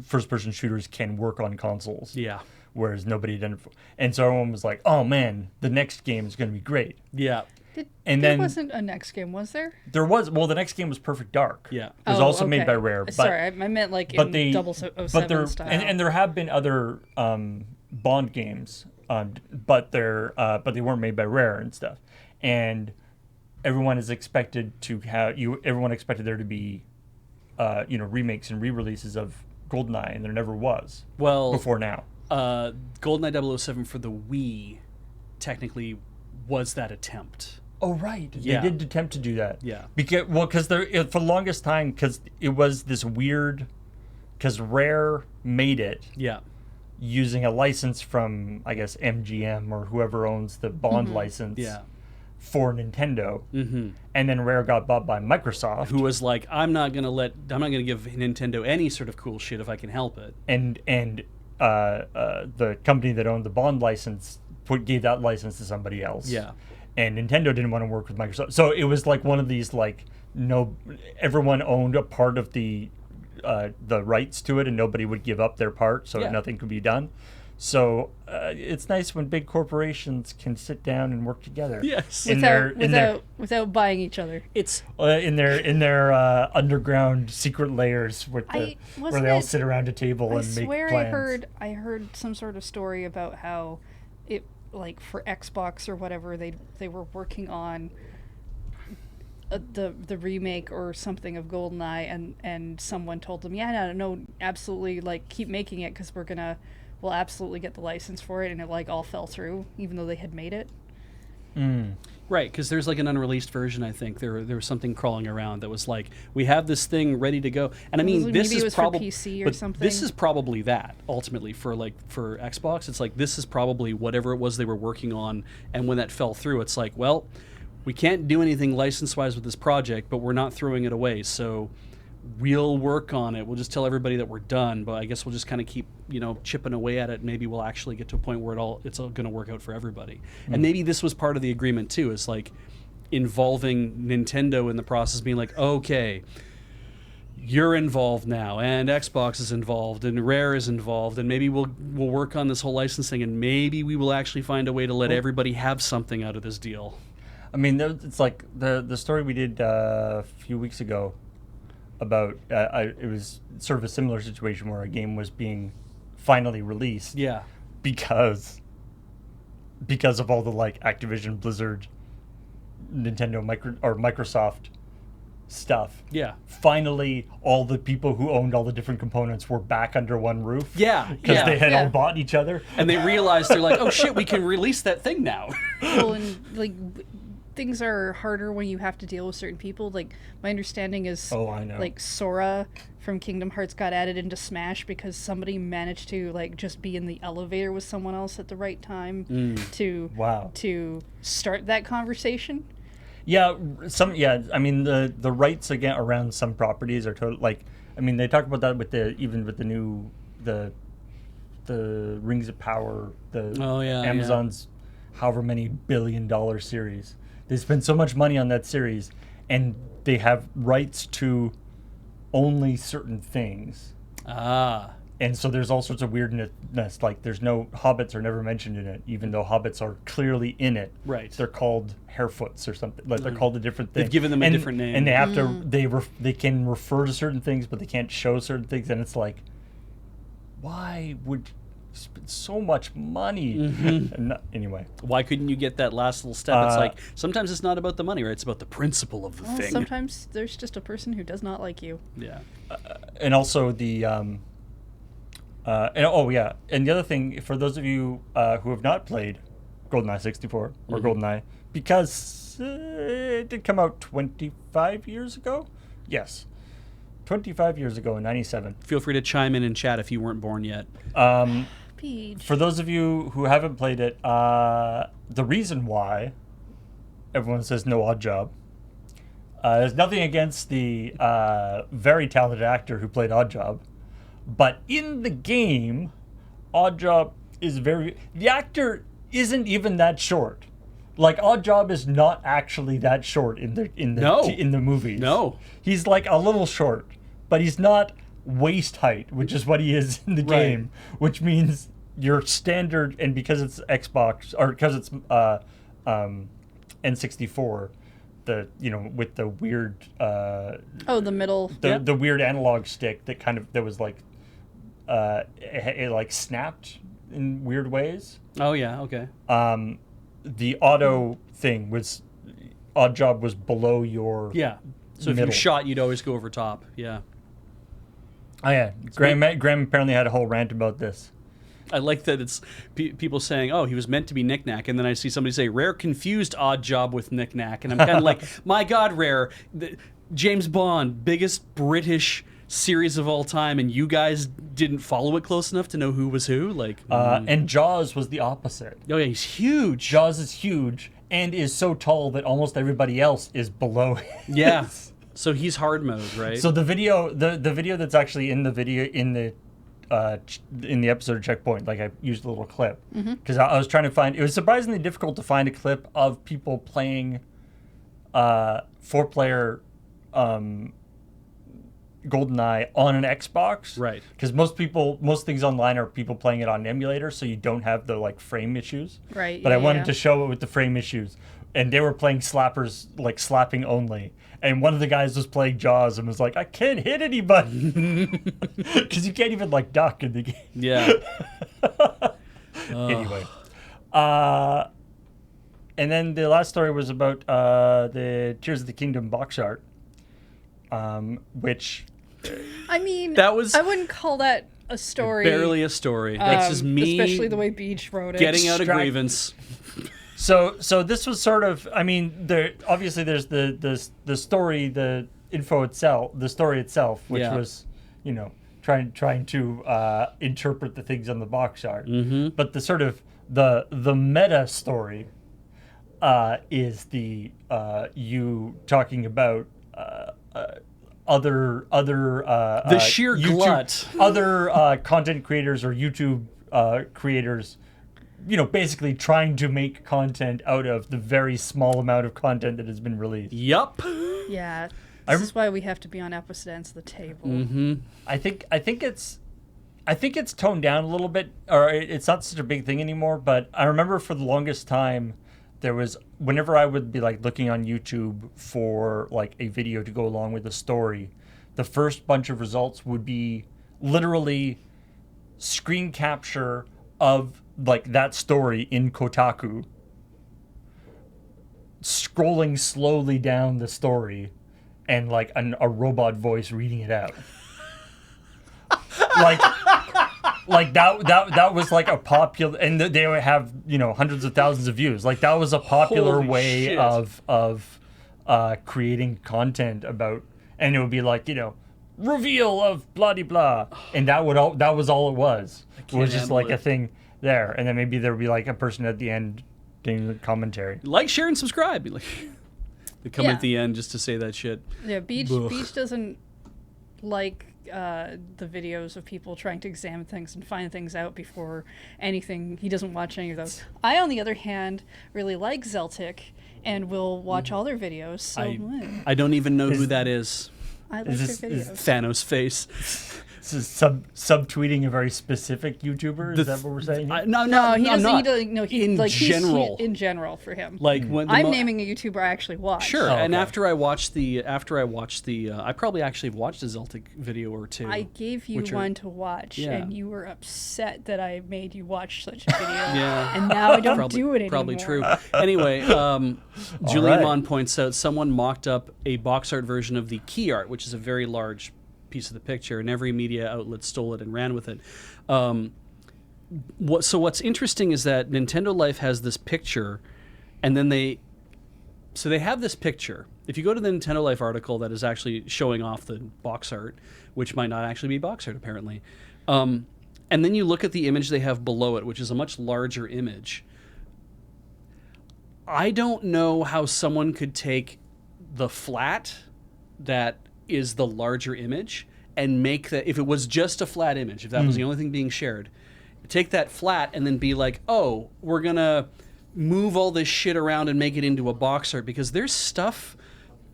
first-person shooters can work on consoles. Yeah. Whereas nobody did. And so everyone was like, "Oh man, the next game is going to be great." Yeah. And There then wasn't a next game, was there? there was the next game was Perfect Dark. Yeah. It was also made by Rare. But, Sorry, I meant like but in they, 007 style. and there have been other Bond games, but they weren't made by Rare and stuff. And everyone is expected to have Everyone expected there to be, remakes and re-releases of GoldenEye, and there never was. Well, before now. GoldenEye 007 for the Wii technically was that attempt. Oh right, Yeah. They did attempt to do that. Yeah. Because for the longest time, because it was this weird, because Rare made it Yeah. using a license from, I guess, MGM or whoever owns the Bond license. Yeah. For Nintendo, and then Rare got bought by Microsoft, Who was like, I'm not gonna give Nintendo any sort of cool shit if I can help it. and the company that owned the Bond license gave that license to somebody else. Yeah. And Nintendo didn't want to work with Microsoft, so it was like one of these everyone owned a part of the rights to it, and nobody would give up their part, so Yeah. nothing could be done. So it's nice when big corporations can sit down and work together. Yes. Without buying each other. It's in their underground secret layers where they all sit around a table I and make swear plans. I heard some sort of story about how it, like, for Xbox or whatever, they were working on the remake or something of GoldenEye, and someone told them, no, absolutely, like, keep making it because we'll absolutely get the license for it, and it like all fell through even though they had made it. right, because there's like an unreleased version. I think there was something crawling around that was like, we have this thing ready to go, and I mean, Maybe this it is was for probably PC or but something. this is probably that ultimately for Xbox. It's like, this is probably whatever it was they were working on, and when that fell through, it's like, well, we can't do anything license-wise with this project, but we're not throwing it away, so we'll work on it. We'll just tell everybody that we're done, but I guess we'll just kind of keep, chipping away at it. Maybe we'll actually get to a point where it's all going to work out for everybody. And maybe this was part of the agreement too, is like involving Nintendo in the process, being like, okay, you're involved now, and Xbox is involved, and Rare is involved, and maybe we'll work on this whole licensing, and maybe we will actually find a way to let everybody have something out of this deal. I mean, it's like the story we did a few weeks ago about it was sort of a similar situation where a game was being finally released. Yeah. Because of all the like Activision, Blizzard, Nintendo, Microsoft stuff. Yeah. Finally, all the people who owned all the different components were back under one roof. Yeah. Because they had Yeah. all bought each other. And they realized they're like, oh shit, we can release that thing now. Well, and like things are harder when you have to deal with certain people. Like my understanding is, Oh, I know. like Sora from Kingdom Hearts got added into Smash because somebody managed to like just be in the elevator with someone else at the right time to Wow. to start that conversation. Yeah, I mean the rights again around some properties are total. Like, I mean, they talk about that with the new the Rings of Power, the Oh, yeah, Amazon's however many $billion series. They spend so much money on that series, and they have rights to only certain things. Ah. And so there's all sorts of weirdness. Like, there's no hobbits are never mentioned in it, even though hobbits are clearly in it. Right. They're called Harefoots or something. Like, they're called a different thing. They've given them a different name. And they have to. They can refer to certain things, but they can't show certain things. And it's like, why would you spend so much money? And anyway. Why couldn't you get that last little step? It's like, sometimes it's not about the money, right? It's about the principle of the Well, thing. sometimes there's just a person who does not like you. Yeah. And also the and the other thing, for those of you who have not played GoldenEye 64 or GoldenEye, because it did come out 25 years ago. Yes, 25 years ago in '97. Feel free to chime in chat if you weren't born yet. Peach. For those of you who haven't played it, the reason why everyone says no Odd Job. There's nothing against the very talented actor who played Odd Job. But in the game, Odd Job is the actor isn't even that short. Like, Odd Job is not actually that short in the movies. No. He's like a little short, but he's not waist height, which is what he is in the game, which means your standard, and because it's Xbox or because it's N64, with the weird the middle. the weird analog stick that was like it like snapped in weird ways. Oh, yeah, okay. The auto thing was Odd Job was below your Yeah. So if middle. you shot, you'd always go over top. Yeah. Oh yeah, Graham apparently had a whole rant about this. I like that it's people saying, oh, he was meant to be Knick Knack, and then I see somebody say, Rare confused Odd Job with Knick Knack, and I'm kind of like, my God, Rare, James Bond, biggest British series of all time, and you guys didn't follow it close enough to know who was who? Like, And Jaws was the opposite. oh yeah, he's huge. Jaws is huge and is so tall that almost everybody else is below him. Yeah. So he's hard mode, right? So the video that's actually in the episode of Checkpoint, like I used a little clip because I was trying to find. It was surprisingly difficult to find a clip of people playing 4-player GoldenEye on an Xbox, Right. Because most things online are people playing it on an emulator, so you don't have the like frame issues. Right, But I yeah, wanted yeah. to show it with the frame issues, and they were playing slappers, like slapping only. And one of the guys was playing Jaws and was like, "I can't hit anybody," because you can't even like duck in the game. yeah. Anyway, and then the last story was about the Tears of the Kingdom box art, which. I mean, That was I wouldn't call that a story. Barely a story. That's just me Especially the way Beach wrote it. getting out a Extract- grievance. So this was sort of, I mean, obviously there's the story, the info itself, the story itself, which Yeah. was, trying to interpret the things on the box art. Mm-hmm. But the sort of the meta story is the you talking about other The sheer YouTube, glut. other content creators or YouTube creators, basically trying to make content out of the very small amount of content that has been released. Yup. Yeah. This is why we have to be on opposite ends of the table. Mm-hmm. I think it's toned down a little bit, or it's not such a big thing anymore. But I remember for the longest time, there was whenever I would be like looking on YouTube for like a video to go along with a story, the first bunch of results would be literally screen capture of like that story in Kotaku, scrolling slowly down the story and like a robot voice reading it out. like that was like a popular, and they would have hundreds of thousands of views. Like that was a popular Holy way shit. of creating content about, and it would be like reveal of blah de blah, and that was all it was. It was just handle like it. a thing there, and then maybe there would be like a person at the end doing the commentary. Like, share, and subscribe. Like, they come Yeah. at the end just to say that shit. Yeah, Beach Ugh. Beach doesn't like the videos of people trying to examine things and find things out before anything. He doesn't watch any of those. I, on the other hand, really like Zeltic and will watch all their videos. So I don't even know who that is. I like is their this- videos. Thanos face. This is subtweeting a very specific YouTuber. Is that what we're saying? No, No, he I'm doesn't. not. He doesn't. No, he, In like, general. in general for him. Like when the I'm naming a YouTuber I actually watch. Sure, Oh, and okay. after I watched the, I probably actually watched a Zeltic video or two. I gave you which are- one to watch, Yeah. and you were upset that I made you watch such a video. Yeah. And now I don't Probably, do it anymore. probably true. Anyway, Julian right. Mon points out someone mocked up a box art version of the key art, which is a very large piece of the picture, and every media outlet stole it and ran with it. What's interesting is that Nintendo Life has this picture, and then they have this picture. If you go to the Nintendo Life article that is actually showing off the box art, which might not actually be box art apparently, and then you look at the image they have below it, which is a much larger image. I don't know how someone could take the flat that is the larger image and make that, if it was just a flat image, if that was the only thing being shared, take that flat and then be like, oh, we're going to move all this shit around and make it into a box art, because there's stuff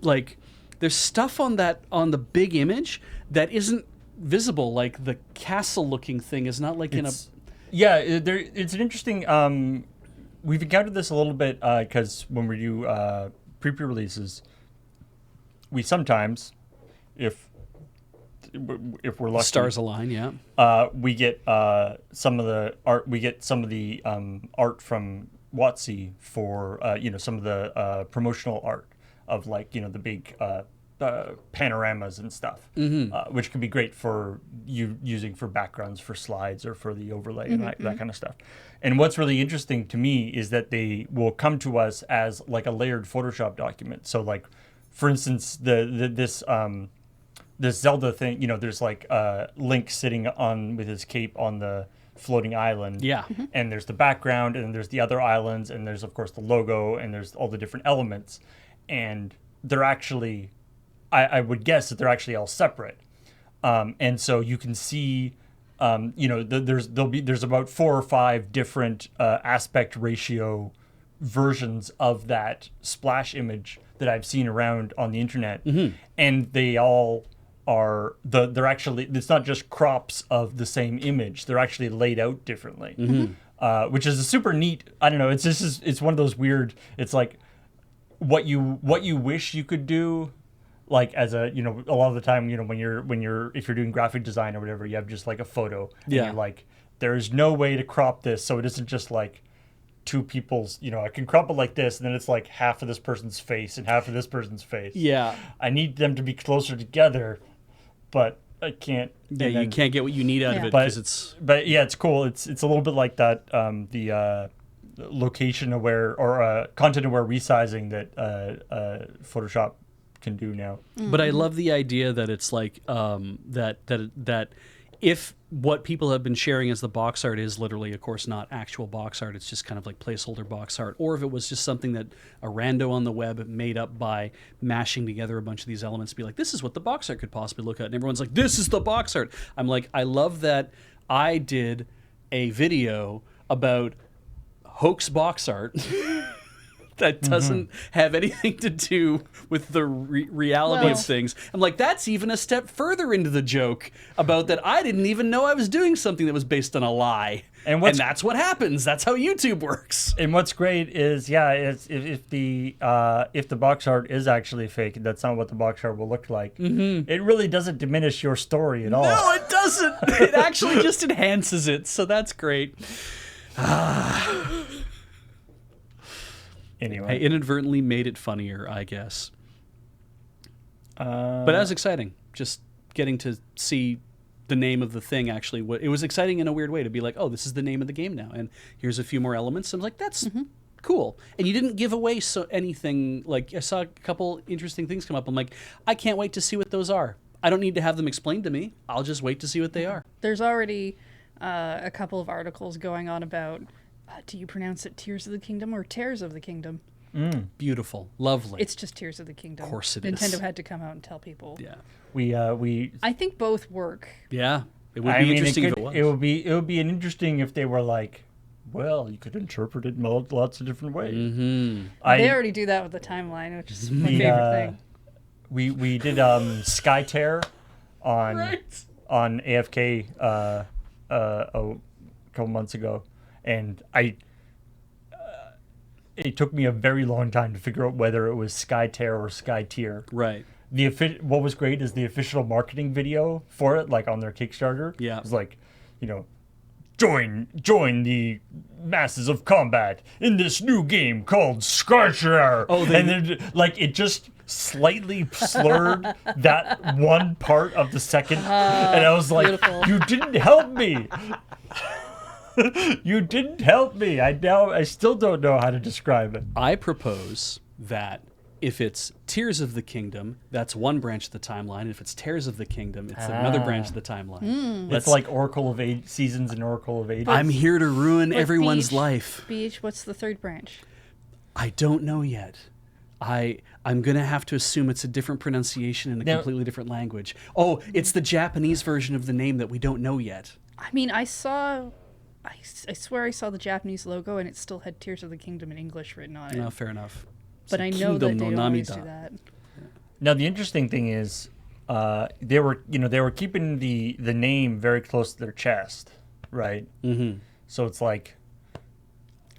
on the big image that isn't visible. Like the castle looking thing is not like It's an interesting. We've encountered this a little bit because when we do pre-releases, we sometimes, if we're lucky, stars align. Yeah. we get some of the art. We get some of the art from WotC for some of the promotional art of the big panoramas and stuff, which can be great for using for backgrounds for slides or for the overlay and that kind of stuff. And what's really interesting to me is that they will come to us as like a layered Photoshop document. So like, for instance, this Zelda thing, there's like Link sitting on with his cape on the floating island. Yeah. And there's the background, and then there's the other islands, and there's of course the logo, and there's all the different elements. And they're actually, I would guess that they're actually all separate. And so you can see, there's about 4 or 5 different aspect ratio versions of that splash image that I've seen around on the internet, and they all are they're actually, it's not just crops of the same image, they're actually laid out differently, which is a super neat. I don't know, it's one of those weird, it's like what you wish you could do, like as a a lot of the time when you're if you're doing graphic design or whatever, you have just like a photo and Yeah. you're like, there's no way to crop this so it isn't just like two people's, I can crop it like this and then it's like half of this person's face and half of this person's face. Yeah. I need them to be closer together, but I can't. Yeah. and You then- can't get what you need out of Yeah. it But- because it's. But yeah, it's cool. It's a little bit like that. The location aware or content aware resizing that Photoshop can do now. But I love the idea that it's like that if what people have been sharing as the box art is literally, of course, not actual box art, it's just kind of like placeholder box art, or if it was just something that a rando on the web made up by mashing together a bunch of these elements to be like, this is what the box art could possibly look at, and everyone's like, this is the box art. I'm like, I love that I did a video about hoax box art that doesn't have anything to do with the reality of Well- things. I'm like, that's even a step further into the joke about that I didn't even know I was doing something that was based on a lie. And And that's what happens. That's how YouTube works. And what's great is, if the box art is actually fake, that's not what the box art will look like. It really doesn't diminish your story at all. No, it doesn't. It actually just enhances it. So that's great. Anyway, I inadvertently made it funnier, I guess. But that was exciting. Just getting to see the name of the thing actually. It was exciting in a weird way to be like, oh, this is the name of the game now, and here's a few more elements. I'm like, that's cool. And you didn't give away anything. Like I saw a couple interesting things come up. I'm like, I can't wait to see what those are. I don't need to have them explained to me. I'll just wait to see what they are. There's already a couple of articles going on about, do you pronounce it Tears of the Kingdom or Tears of the Kingdom? Beautiful. Lovely. It's just Tears of the Kingdom. Of course it is. Nintendo had to come out and tell people. Yeah. We I think both work. Yeah. It would be interesting if it was. It would be an interesting if they were like, well, you could interpret it in lots of different ways. Mm-hmm. They already do that with the timeline, which is my favorite thing. We did Sky Tear on AFK a couple months ago, and it took me a very long time to figure out whether it was Sky Tear or Sky Tier. Right. What was great is the official marketing video for it, like on their Kickstarter. Yeah. It was like, join the masses of combat in this new game called Skyshare. Oh, and then it just slightly slurred that one part of the second, and I was like, beautiful. You didn't help me. You didn't help me. I still don't know how to describe it. I propose that if it's Tears of the Kingdom, that's one branch of the timeline. If it's Tears of the Kingdom, it's another branch of the timeline. It's like Oracle of Age seasons and Oracle of Ages. I'm here to ruin everyone's Beach? life. Beach, what's the third branch? I don't know yet. I'm going to have to assume it's a different pronunciation in a completely different language. Oh, it's the Japanese version of the name that we don't know yet. I mean, I swear I saw the Japanese logo and it still had Tears of the Kingdom in English written on it. No, fair enough. But I know that they don't always do that. Now the interesting thing is, they were keeping the name very close to their chest, right? Mm-hmm. So it's like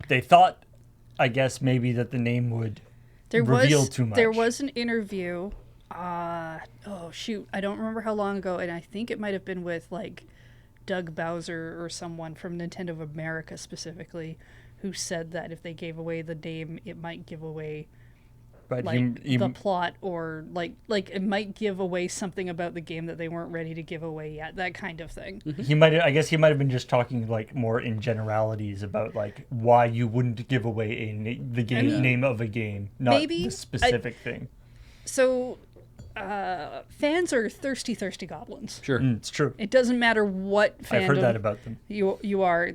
they thought, I guess, maybe that the name would reveal too much. There was an interview. I don't remember how long ago, and I think it might have been with like Doug Bowser or someone from Nintendo of America specifically, who said that if they gave away the name, it might give away the plot, or like it might give away something about the game that they weren't ready to give away yet, that kind of thing. He might have been just talking like more in generalities about like why you wouldn't give away name of a game, not maybe the specific thing. So fans are thirsty goblins. Sure. It's true. It doesn't matter what fandom I've heard that about them. You are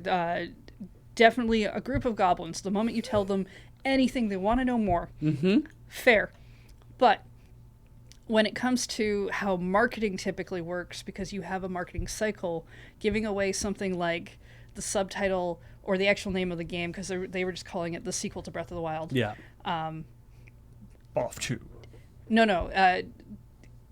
definitely a group of goblins. The moment you tell them anything, they want to know more. Mm-hmm. Fair. But when it comes to how marketing typically works, because you have a marketing cycle, giving away something like the subtitle or the actual name of the game, because they were just calling it the sequel to Breath of the Wild. Yeah. Off to. No.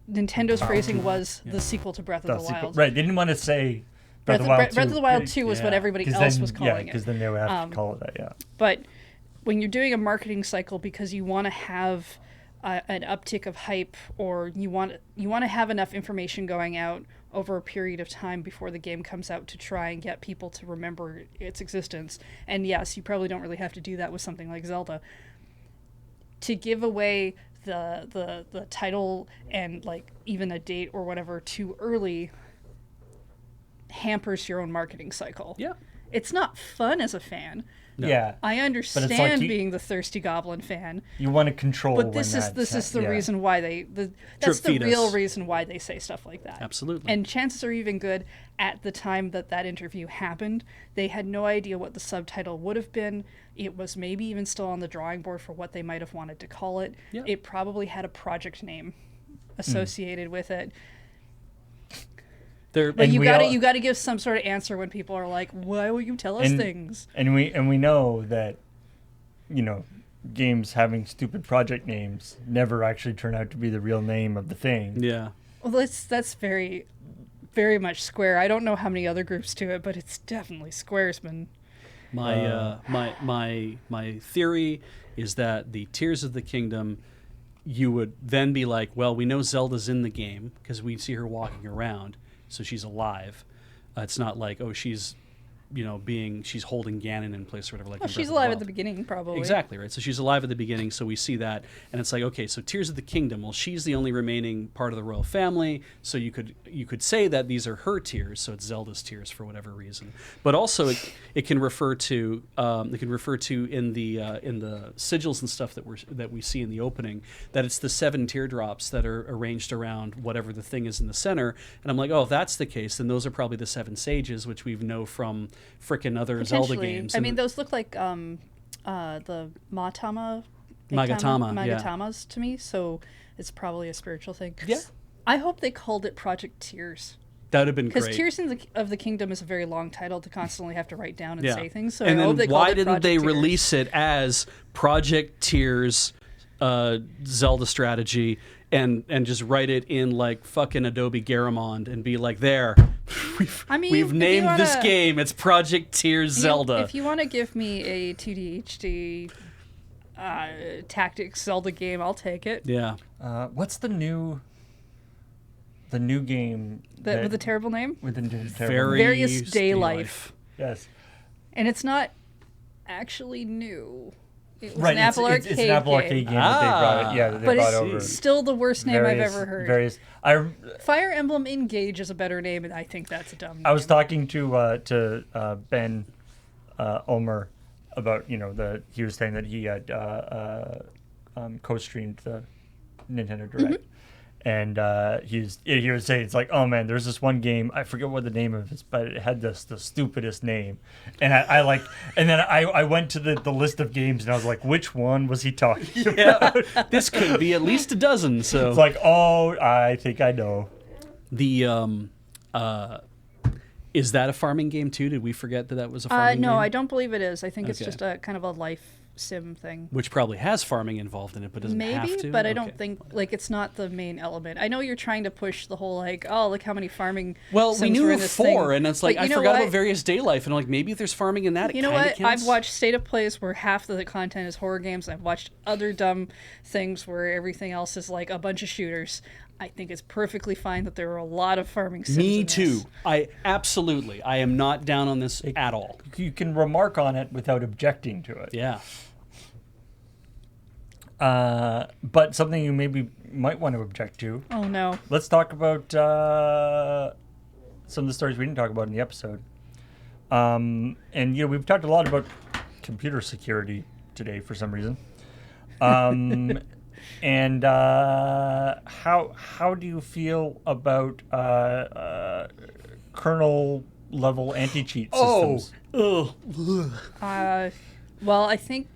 Nintendo phrasing was the sequel to Breath of the Wild. Right. They didn't want to say Breath of the Wild 2 was what everybody else was calling it. Yeah, because then they would have to call it that, yeah. But when you're doing a marketing cycle because you want to have an uptick of hype, or you want to have enough information going out over a period of time before the game comes out to try and get people to remember its existence. And yes, you probably don't really have to do that with something like Zelda. To give away the title and like even a date or whatever too early hampers your own marketing cycle. Yeah. It's not fun as a fan. No. Yeah. I understand being the thirsty goblin fan. You want to control. But this is the reason why that's the real reason why they say stuff like that. Absolutely. And chances are even good at the time that interview happened, they had no idea what the subtitle would have been. It was maybe even still on the drawing board for what they might have wanted to call it. Yeah. It probably had a project name associated with it. But you got to give some sort of answer when people are like, "Why will you tell us things?" And we know that, games having stupid project names never actually turn out to be the real name of the thing. Yeah. Well, that's very, very much Square. I don't know how many other groups do it, but it's definitely Squaresman. My theory is that the Tears of the Kingdom, you would then be like, well, we know Zelda's in the game because we see her walking around. So she's alive. It's not like, oh, she's she's holding Ganon in place or whatever. Like Well, in she's Breath of alive at Wild. the beginning, probably. Exactly, right. So she's alive at the beginning, so we see that, and it's like, okay, so Tears of the Kingdom. Well, she's the only remaining part of the royal family, so you could say that these are her tears, so it's Zelda's tears for whatever reason. But also, it can refer to in the sigils and stuff that we see in the opening, that it's the 7 teardrops that are arranged around whatever the thing is in the center. And I'm like, oh, if that's the case, then those are probably the 7 sages, which we know from frickin' other Zelda games. I mean, those look like the Magatama, yeah. Magatamas to me, so it's probably a spiritual thing. Yeah. I hope they called it Project Tears. That would have been great. Because Tears of the Kingdom is a very long title to constantly have to write down and say things. So and I hope then they why called it didn't they Project Tears. release it as Project Tears Zelda strategy and just write it in like fucking Adobe Garamond and be like, there, we've named this game. It's Project Tears Zelda. If you want to give me a 2D HD tactics Zelda game, I'll take it. Yeah. What's the new game With a terrible name? with a terrible name? Various Day Life. Yes. And it's not actually new. It was Right, an Apple Arcade it's an Apple Arcade game that they brought. Yeah, that they but brought it's over. still the worst name I've ever heard. Fire Emblem Engage is a better name, and I think that's a dumb name. I was talking to Ben Ulmer about he was saying that he had co-streamed the Nintendo Direct. And he was saying, it's like, oh man, there's this one game, I forget what the name of it is, but it had the stupidest name. And I went to the list of games and I was like, which one was he talking about? This could be at least a dozen. So it's like, oh, I think I know. The is that a farming game too? Did we forget that was a farming game? No, I don't believe it is. I think it's Okay. just a kind of a life sim thing. Which probably has farming involved in it, but doesn't have Maybe, to. but I Okay. don't think it's not the main element. I know you're trying to push the whole oh, look how many farming. Well, we sims knew were in of this 4, thing. and it's like But I you know forgot what? about Various Day Life, and I'm like, maybe if there's farming in that, You it know kinda what? counts. I've watched state of plays where half of the content is horror games. I've watched other dumb things where everything else is like a bunch of shooters. I think it's perfectly fine that there are a lot of farming sims. Me in too. this. I am not down on this at all. You can remark on it without objecting to it. Yeah. But something you maybe might want to object to. Oh no. Let's talk about some of the stories we didn't talk about in the episode. And we've talked a lot about computer security today for some reason. And how do you feel about kernel level anti-cheat systems? Oh. Well, I think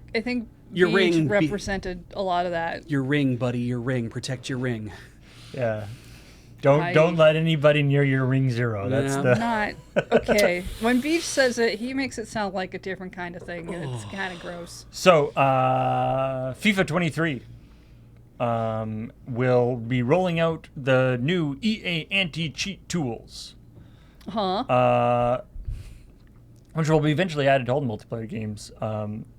Your Beach ring be- represented a lot of that. Your ring, buddy, your ring. Protect your ring. Yeah. Don't let anybody near your ring zero. That's Yeah. the Not okay. When Beach says it, he makes it sound like a different kind of thing, and it's kind of gross. So FIFA 23 will be rolling out the new EA anti-cheat tools. Which will be eventually added to all the multiplayer games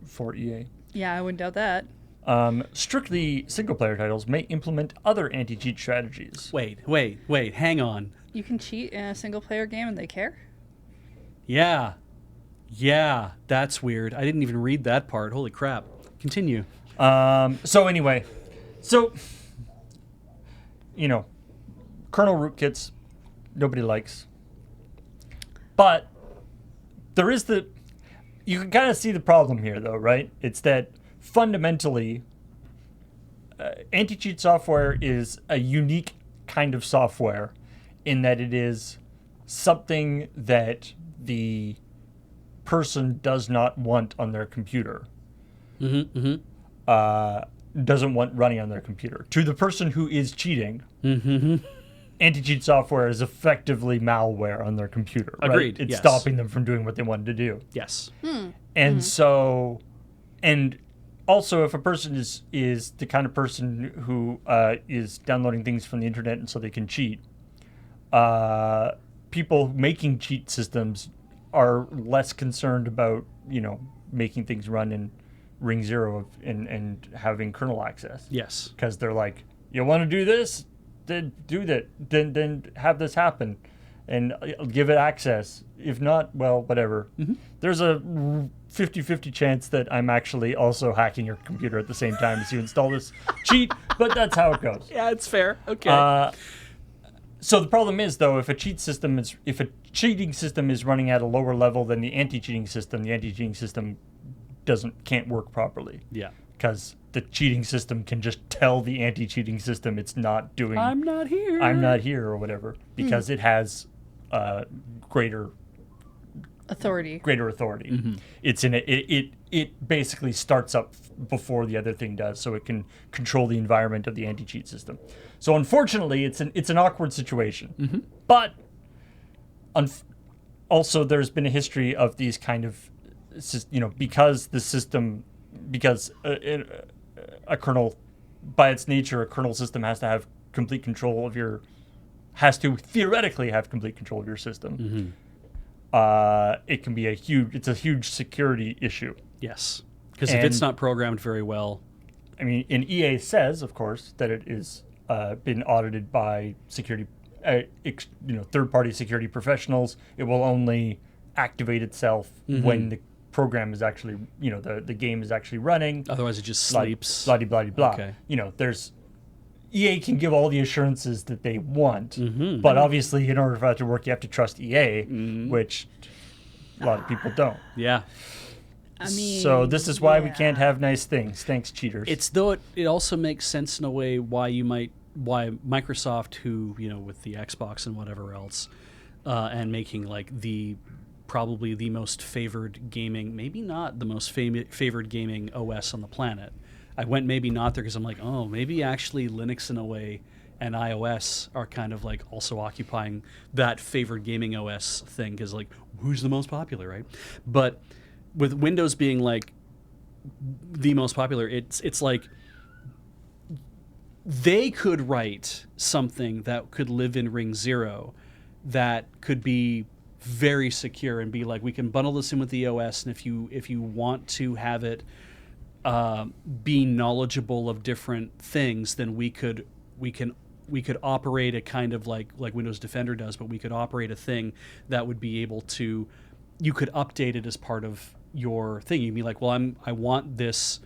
for EA. Yeah, I wouldn't doubt that. Strictly single-player titles may implement other anti-cheat strategies. Wait, hang on. You can cheat in a single player game and they care? Yeah, that's weird. I didn't even read that part. Holy crap. Continue. So anyway, kernel rootkits, nobody likes. But there is you can kind of see the problem here, though, right? It's that fundamentally, anti-cheat software is a unique kind of software in that it is something that the person does not want on their computer. Doesn't want running on their computer. To the person who is cheating, anti-cheat software is effectively malware on their computer. Right? Agreed, It's yes. stopping them from doing what they wanted to do. Yes. And so, and also if a person is the kind of person who is downloading things from the internet and so they can cheat, people making cheat systems are less concerned about, making things run in ring zero and having kernel access. Yes. Because they're like, you want to do this? Then do that. Then have this happen. and give it access. If not, well, whatever. There's a 50-50 chance that I'm actually also hacking your computer at the same time as you install this cheat, but that's how it goes. Yeah, it's fair. Okay. So the problem is, though, if a cheating system is running at a lower level than the anti-cheating system can't work properly. Yeah. Because the cheating system can just tell the anti-cheating system it's not doing. I'm not here or whatever, because it has greater authority. It's in it basically starts up before the other thing does, so it can control the environment of the anti-cheat system. So unfortunately, it's an awkward situation. But also there's been a history of these kind of, because a kernel, by its nature, a kernel system has to have complete control of theoretically have complete control of your system. It can be a huge security issue. Yes, because if it's not programmed very well, I mean, and EA says, of course, that it is been audited by security, third-party security professionals. It will only activate itself when the program is actually, the game is actually running. Otherwise, it just sleeps. Blah, blah, blah, blah. Okay. There's EA can give all the assurances that they want, but obviously, in order for that to work, you have to trust EA, which a lot of people don't. Yeah. I mean, So this is why we can't have nice things. Thanks, cheaters. It also makes sense in a way why Microsoft, who with the Xbox and whatever else, and making like probably the most favored gaming, maybe not the most favored gaming OS on the planet. I went maybe not there because I'm like, oh, maybe actually Linux in a way and iOS are kind of like also occupying that favored gaming OS thing, because like who's the most popular, right? But with Windows being like the most popular, it's like they could write something that could live in Ring 0 that could be very secure and be like, we can bundle this in with the OS, and if you want to have it be knowledgeable of different things, then we could operate a kind of like Windows Defender does, but we could operate a thing that would be able to, you could update it as part of your thing. You'd be like, well, I want this,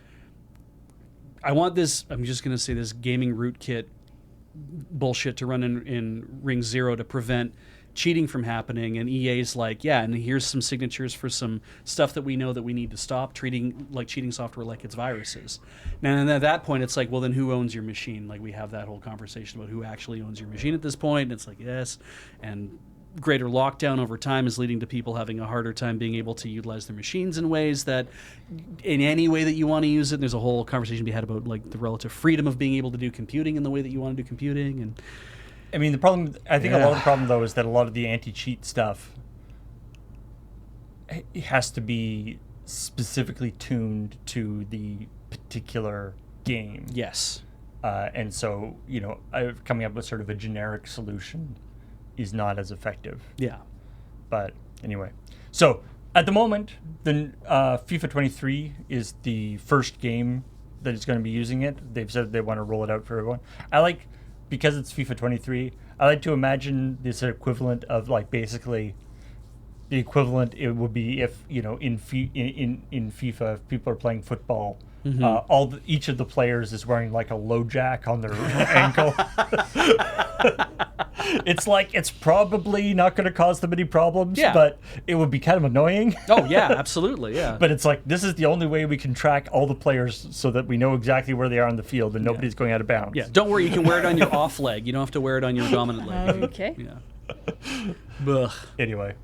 I'm just going to say this gaming rootkit bullshit to run in Ring 0 to prevent cheating from happening, and EA's like, yeah, and here's some signatures for some stuff that we know that we need to stop, treating like cheating software like it's viruses. Now, and at that point, it's like, well, then who owns your machine? Like, we have that whole conversation about who actually owns your machine at this point, and it's like, yes, and greater lockdown over time is leading to people having a harder time being able to utilize their machines in ways that, in any way that you want to use it. There's a whole conversation to be had about like the relative freedom of being able to do computing in the way that you want to do computing. And I mean, the problem, I think a lot of the problem, though, is that a lot of the anti-cheat stuff, it has to be specifically tuned to the particular game. Yes. And so, coming up with sort of a generic solution is not as effective. Yeah. But anyway. So, at the moment, the FIFA 23 is the first game that is going to be using it. They've said they want to roll it out for everyone. Because it's FIFA 23, I like to imagine this equivalent of like basically the equivalent it would be if in FIFA, if people are playing football, each of the players is wearing like a low jack on their ankle. It's probably not going to cause them any problems, but it would be kind of annoying. Oh yeah, absolutely, yeah. But it's like, this is the only way we can track all the players so that we know exactly where they are on the field and nobody's going out of bounds. Yeah, don't worry, you can wear it on your off leg. You don't have to wear it on your dominant leg. Okay. Yeah. Anyway,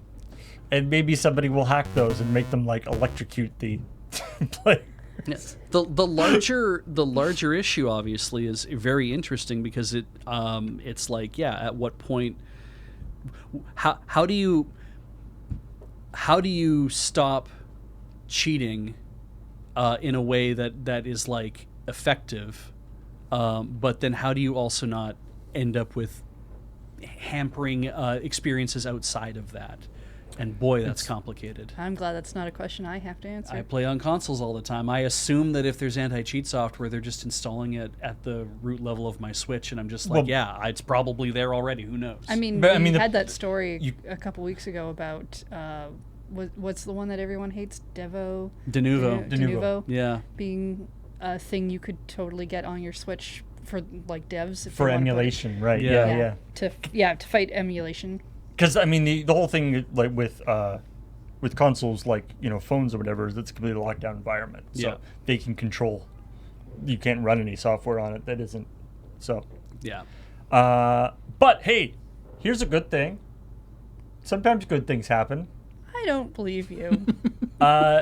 and maybe somebody will hack those and make them like electrocute the player. Yes. The larger issue obviously is very interesting because it's like, at what point, how do you stop cheating in a way that is like effective, but then how do you also not end up with hampering experiences outside of that? And boy, that's complicated. I'm glad that's not a question I have to answer. I play on consoles all the time. I assume that if there's anti-cheat software, they're just installing it at the root level of my Switch, and I'm just like, it's probably there already. Who knows? I mean, But, we had that story a couple weeks ago about what's the one that everyone hates? Denuvo. Denuvo. Yeah. Being a thing you could totally get on your Switch for like devs if For they wanna put it- emulation, right? Yeah. Yeah. to fight emulation. Because I mean, the whole thing like with consoles, like phones or whatever, is it's a completely locked down environment. So Yeah. they can control. You can't run any software on it that isn't. So. Yeah. But hey, here's a good thing. Sometimes good things happen. I don't believe you.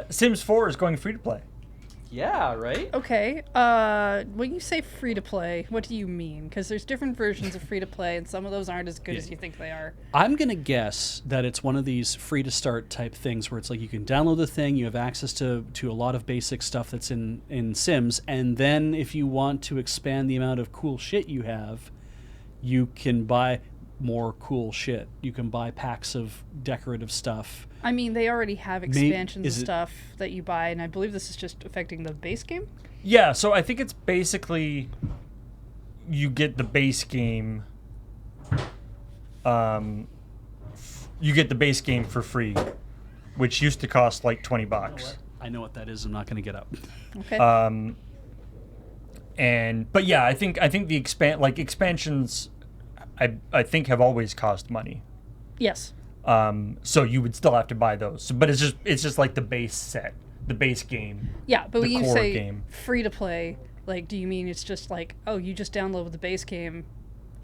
Sims 4 is going free to play. Yeah, right? Okay. When you say free to play, what do you mean? Because there's different versions of free to play, and some of those aren't as good as you think they are. I'm going to guess that it's one of these free to start type things where it's like you can download the thing, you have access to a lot of basic stuff that's in Sims, and then if you want to expand the amount of cool shit you have, you can buy more cool shit. You can buy packs of decorative stuff. I mean, they already have expansions is and it- stuff that you buy, and I believe this is just affecting the base game. Yeah, so I think it's basically you get the base game. You get the base game for free, which used to cost like $20. I know what that is. I'm not going to get up. Okay. But yeah, I think the expansions, I think have always cost money. Yes. So you would still have to buy those. So, but it's just like the base set, the base game. Yeah, but the when you core say game. free to play, like, do you mean it's just like, oh, you just download the base game,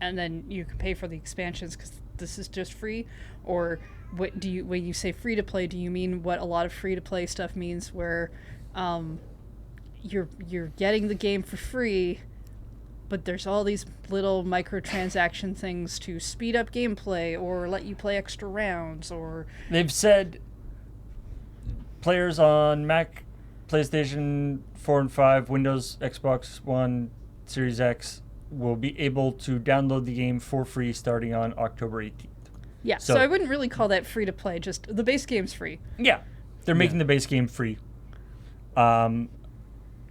and then you can pay for the expansions because this is just free, or what do you when you say free to play? Do you mean what a lot of free to play stuff means, where you're getting the game for free, but there's all these little microtransaction things to speed up gameplay or let you play extra rounds, or They've said players on Mac, PlayStation 4 and 5, Windows, Xbox One, Series X will be able to download the game for free starting on October 18th. yeah. So I wouldn't really call that free to play. Just the base game's free. Yeah, they're making the base game free.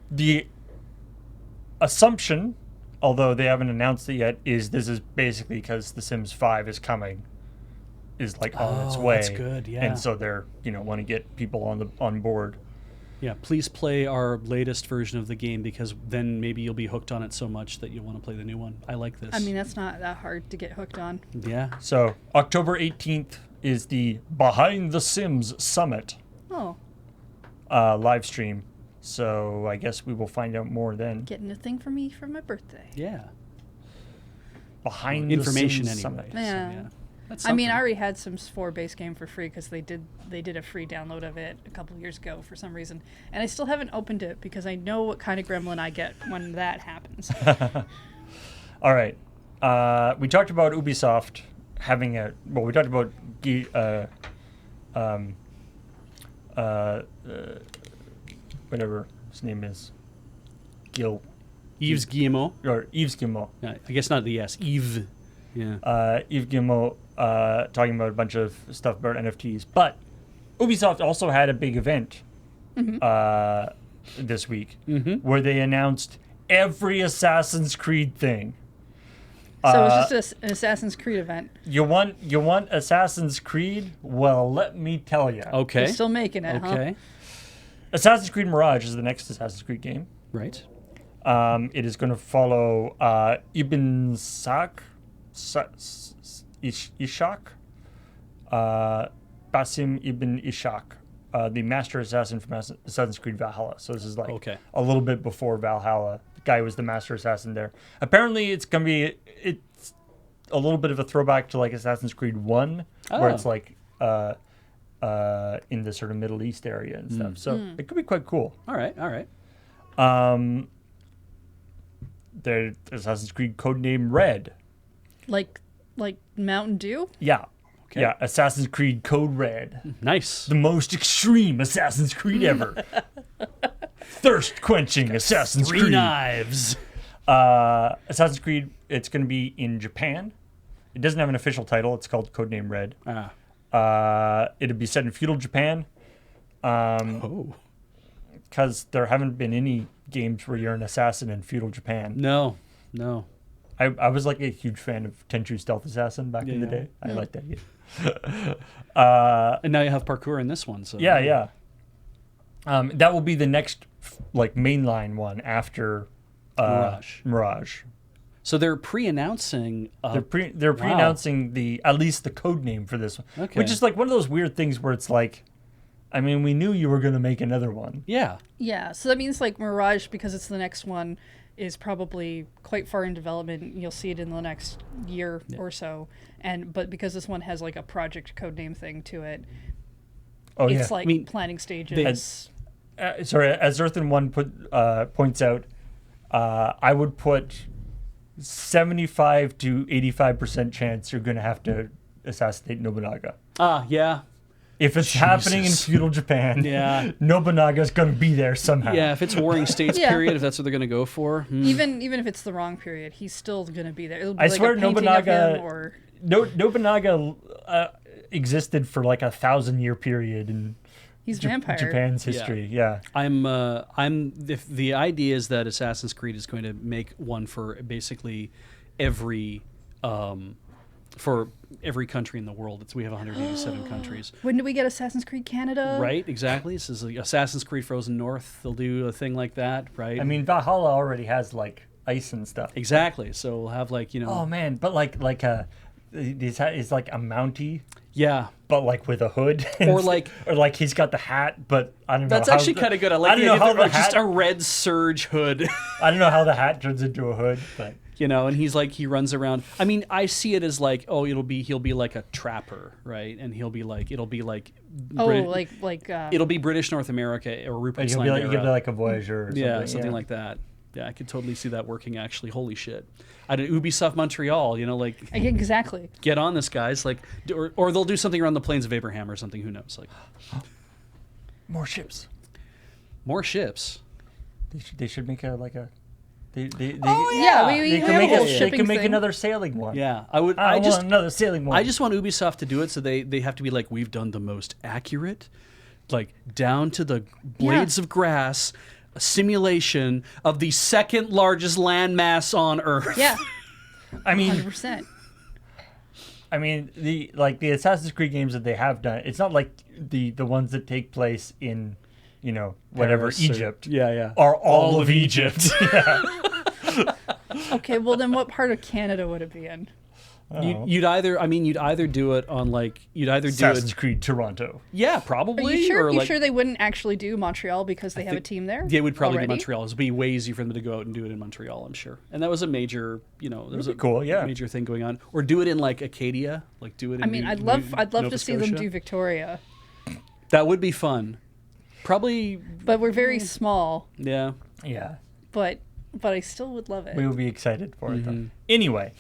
The assumption, although they haven't announced it yet, is this is basically because The Sims 5 is coming, is like on its way. That's good, yeah. And so they're want to get people on board. Yeah, please play our latest version of the game because then maybe you'll be hooked on it so much that you'll want to play the new one. I like this. I mean, that's not that hard to get hooked on. Yeah. So October 18th is the Behind the Sims Summit Oh, live stream. So I guess we will find out more then. getting a thing for me for my birthday. Yeah. Behind Information the Sims anyway. Summit. So, Yeah. That's I mean, I something. already had Sims 4 base game for free because they did a free download of it a couple years ago for some reason, and I still haven't opened it because I know what kind of gremlin I get when that happens. All right. We talked about Ubisoft having we talked about whatever his name is, Gil, Yves Guillemot. or Yves Guillemot. I guess not the S. Yves. Yeah. Yves Guillemot talking about a bunch of stuff about NFTs. But Ubisoft also had a big event this week where they announced every Assassin's Creed thing. So it was just an Assassin's Creed event. You want Assassin's Creed? Well, let me tell you. Okay. They're still making it, huh? Okay. Assassin's Creed Mirage is the next Assassin's Creed game. Right. It is going to follow Ibn Ishaq, Basim Ibn Ishaq, the master assassin from Assassin's Creed Valhalla. So this is like a little bit before Valhalla. The guy was the master assassin there. Apparently, it's a little bit of a throwback to like Assassin's Creed 1, where it's like in the sort of Middle East area and stuff. So it could be quite cool. All right. All right. There's Assassin's Creed Codename Red. Like Mountain Dew? Yeah. Okay. Yeah, Assassin's Creed Code Red. Nice. The most extreme Assassin's Creed ever. Thirst-quenching Assassin's Three Creed. knives. Assassin's Creed, it's going to be in Japan. It doesn't have an official title. It's called Codename Red. It'd be set in feudal Japan. Oh. Because there haven't been any games where you're an assassin in feudal Japan. No. I was like a huge fan of Tenchu Stealth Assassin back in the Yeah. day. I liked that game. And now you have parkour in this one. So Yeah. That will be the next like mainline one after Mirage. So they're pre-announcing. They're pre-announcing at least the code name for this one, which is like one of those weird things where it's like, I mean, we knew you were going to make another one. Yeah. Yeah, so that means like Mirage, because it's the next one, is probably quite far in development. You'll see it in the next year or so, but because this one has like a project codename thing to it, it's like planning stages. Sorry, as Earthen One points out, I would put 75 to 85% chance you're going to have to assassinate Nobunaga. Yeah. If it's happening in feudal Japan, Yeah. Nobunaga's going to be there somehow. Yeah, if it's Warring States period, if that's what they're going to go for. Even if it's the wrong period, he's still going to be there. It'll be I like swear a painting of him Nobunaga existed for like 1,000-year period in he's vampire. Japan's history. Yeah. If the idea is that Assassin's Creed is going to make one for basically every country in the world. We have 187 countries. When do we get Assassin's Creed Canada? Right, exactly. This is like Assassin's Creed Frozen North. They'll do a thing like that, right? I mean, Valhalla already has like ice and stuff. Exactly. So we'll have like, Oh man, but it's like a Mountie. Yeah. But like with a hood, or like he's got the hat, but I don't know. That's actually kind of good. I like the idea of just a red serge hood. I don't know how the hat turns into a hood, but and he's like he runs around. I mean, I see it as like, he'll be like a trapper, right? And it'll be like it'll be British North America or Rupert he'll Sandera. be like a voyager or something. Yeah, something like that. Yeah, I could totally see that working. Actually, holy shit! At Ubisoft Montreal, exactly. Get on this, guys! Like, or they'll do something around the Plains of Abraham or something. Who knows? Like, more ships. More ships. They should make a. They can make another sailing one. Yeah, I want another sailing one. I just want Ubisoft to do it, so they have to be like, we've done the most accurate, like down to the blades of grass, a simulation of the second largest landmass on Earth. Yeah, I mean, 100%. I mean, the Assassin's Creed games that they have done, it's not like the ones that take place in, whatever, Paris Egypt. Yeah. Are all of Egypt. Yeah. Okay, well then what part of Canada would it be in? You'd either do it on Assassin's Creed Toronto. Yeah, probably. Are you sure? Or You sure they wouldn't actually do Montreal because they have a team there? They would probably already? do Montreal. It would be way easier for them to go out and do it in Montreal, I'm sure. And that was a major, there was major thing going on. Or do it in like Acadia, like do it in I mean, I'd love to see them do Victoria. That would be fun. Probably. But we're very small. Yeah. Yeah. But I still would love it. We would be excited for it though. Anyway.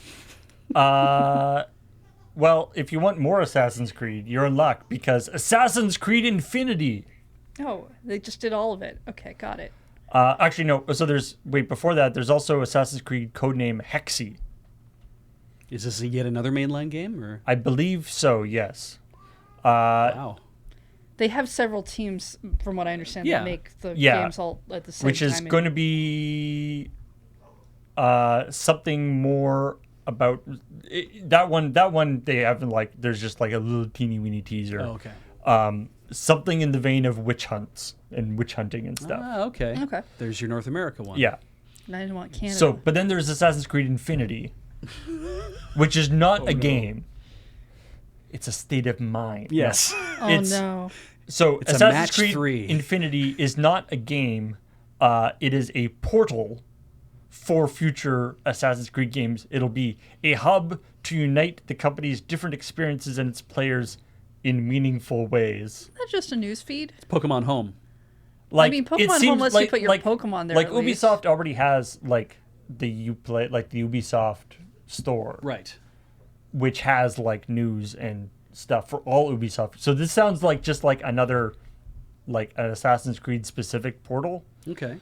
Well, if you want more Assassin's Creed, you're in luck because Assassin's Creed Infinity. Oh, they just did all of it. Okay, got it. Actually, no. So before that, there's also Assassin's Creed codename Hexy. Is this yet another mainline game, or? I believe so. Yes. Wow. They have several teams, from what I understand, that make the games all at the same time. Which is going to be something more about that one. That one they haven't there's just like a little teeny weeny teaser. Oh, okay. Something in the vein of witch hunts and witch hunting and stuff. Okay. Okay. There's your North America one. Yeah. And I didn't want Canada. So, but then there's Assassin's Creed Infinity, which is not a game. It's a state of mind. Yes. No. So it's Assassin's Creed 3. Infinity is not a game. It is a portal for future Assassin's Creed games. It'll be a hub to unite the company's different experiences and its players in meaningful ways. That's just a news feed. It's Pokemon Home. Pokemon Home lets you put your Pokemon there. Like Ubisoft already has the Ubisoft store, right? Which has news and stuff for all Ubisoft. So this sounds like just another an Assassin's Creed specific portal. Okay.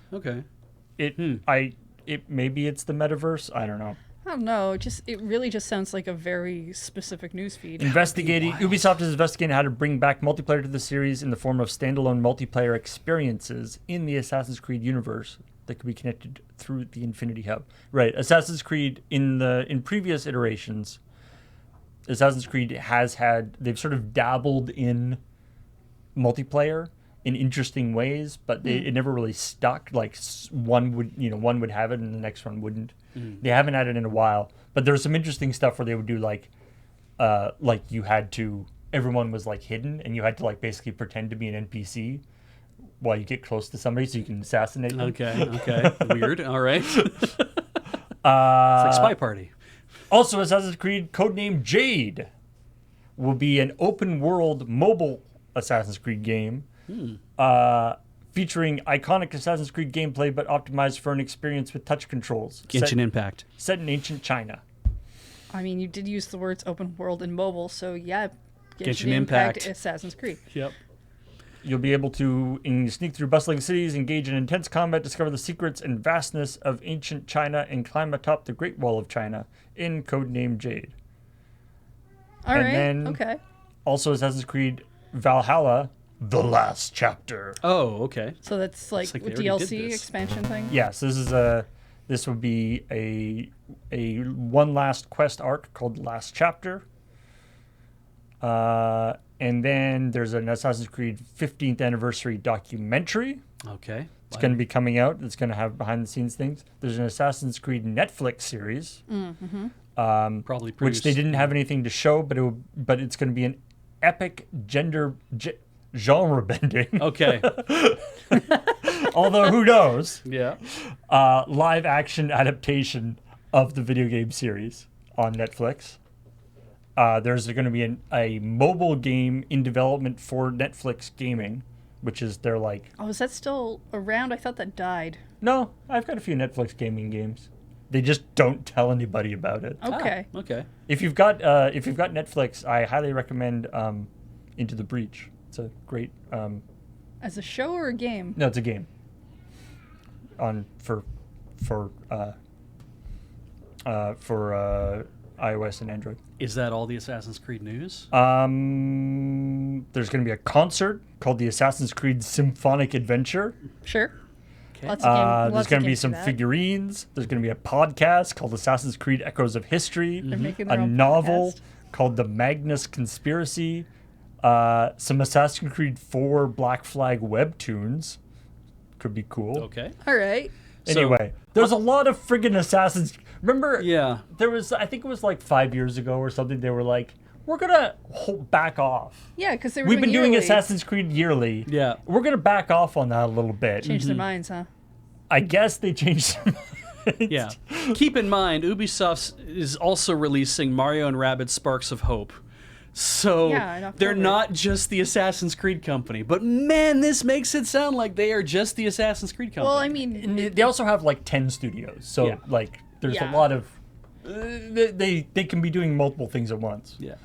Maybe it's the metaverse. I don't know. I don't know. It really just sounds like a very specific news feed. Ubisoft is investigating how to bring back multiplayer to the series in the form of standalone multiplayer experiences in the Assassin's Creed universe that could be connected through the Infinity Hub. Right, Assassin's Creed in previous iterations, Assassin's Creed they've sort of dabbled in multiplayer in interesting ways, but it never really stuck. Like one would have it and the next one wouldn't. They haven't had it in a while, but there's some interesting stuff where they would do like everyone was like hidden and you had to like basically pretend to be an NPC while you get close to somebody so you can assassinate them. Okay. Weird. All right. It's like Spy Party. Also, Assassin's Creed codename Jade will be an open world mobile Assassin's Creed game. Featuring iconic Assassin's Creed gameplay, but optimized for an experience with touch controls. Genshin Impact. Set in ancient China. I mean, you did use the words open world and mobile, so yeah, Genshin Impact. Assassin's Creed. Yep. You'll be able to sneak through bustling cities, engage in intense combat, discover the secrets and vastness of ancient China, and climb atop the Great Wall of China in codename Jade. All right. Then okay. Also, Assassin's Creed Valhalla. The Last Chapter. Oh, okay. So that's like a they already did DLC this. expansion thing? Yes, this would be a one last quest arc called Last Chapter. And then there's an Assassin's Creed 15th anniversary documentary. Okay. It's going to be coming out. It's going to have behind the scenes things. There's an Assassin's Creed Netflix series. Probably produced. Which they didn't have anything to show, but it's going to be an epic genre bending. Okay. Although who knows? Yeah. Live action adaptation of the video game series on Netflix. There's going to be a mobile game in development for Netflix Gaming, which is their like. Oh, is that still around? I thought that died. No, I've got a few Netflix gaming games. They just don't tell anybody about it. Okay. Okay. If you've got Netflix, I highly recommend Into the Breach. It's a great. As a show or a game? No, it's a game. For iOS and Android. Is that all the Assassin's Creed news? There's going to be a concert called the Assassin's Creed Symphonic Adventure. Sure. Okay. Lots of There's going to be games some for that. figurines. There's going to be a podcast called Assassin's Creed Echoes of History. They're making their A own novel podcast. called The Magnus Conspiracy. Some Assassin's Creed 4 Black Flag webtoons. Could be cool. Okay. All right. Anyway, there's a lot of friggin' Assassin's. Remember? Yeah. There was, I think it was like 5 years ago or something. They were like, "We're gonna back off. Yeah, because they were We've been doing yearly. Assassin's Creed yearly. Yeah. We're gonna back off on that a little bit." Changed their minds, huh? I guess they changed their minds. Yeah. Keep in mind, Ubisoft is also releasing Mario and Rabbids Sparks of Hope. So Yeah, in they're October. not just the Assassin's Creed company. But man, this makes it sound like they are just the Assassin's Creed company. Well, I mean, And they also have like 10 studios, so Yeah. like there's Yeah. a lot of they can be doing multiple things at once. Yeah.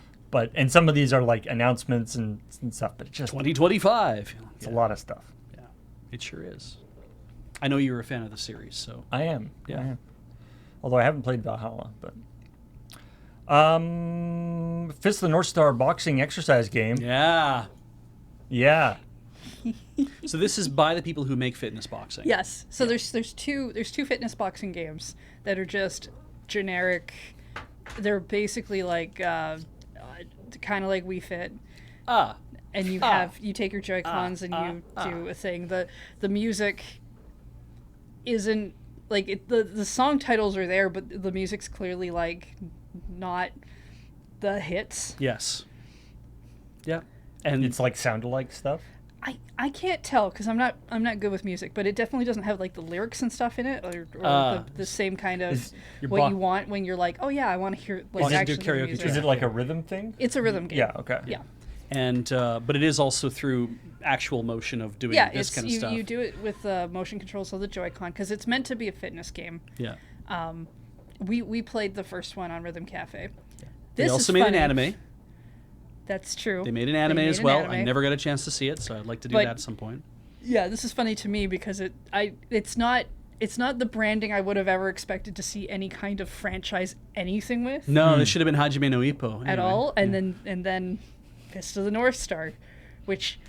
And some of these are like announcements and stuff, but it's just 2025. it's a lot of stuff. Yeah, it sure is. I know you're a fan of the series, so. I am. Yeah. I am. Although I haven't played Valhalla, but Fist of the North Star boxing exercise game. Yeah. Yeah. So this is by the people who make fitness boxing. yes. So there's two fitness boxing games that are just generic. They're basically like kind of like Wii Fit. Ah. And you take your Joy-Cons and you do a thing. The music isn't like the song titles are there, but the music's clearly like not the hits. Yes. Yeah. And It's like sound-alike stuff. I can't tell because I'm not good with music, but it definitely doesn't have like the lyrics and stuff in it, or the same kind of Is what you want when you're like, oh yeah, I want to hear like Want to do actually the karaoke music. track. Is it like a rhythm thing? It's a rhythm game. Yeah, okay. Yeah. And but it is also through actual motion of doing Yeah, this it's kind of stuff. you do it with motion controls of the Joy-Con because it's meant to be a fitness game. Yeah. We played the first one on Rhythm Cafe. They This also is made funny. an anime. That's true. They made an anime as an well. anime. I never got a chance to see it, so I'd like to do But- that at some point. Yeah, this is funny to me because it's not it's not the branding I would have ever expected to see any kind of franchise anything with No, this should have been Hajime no Ippo at all. And then Fist of the North Star, which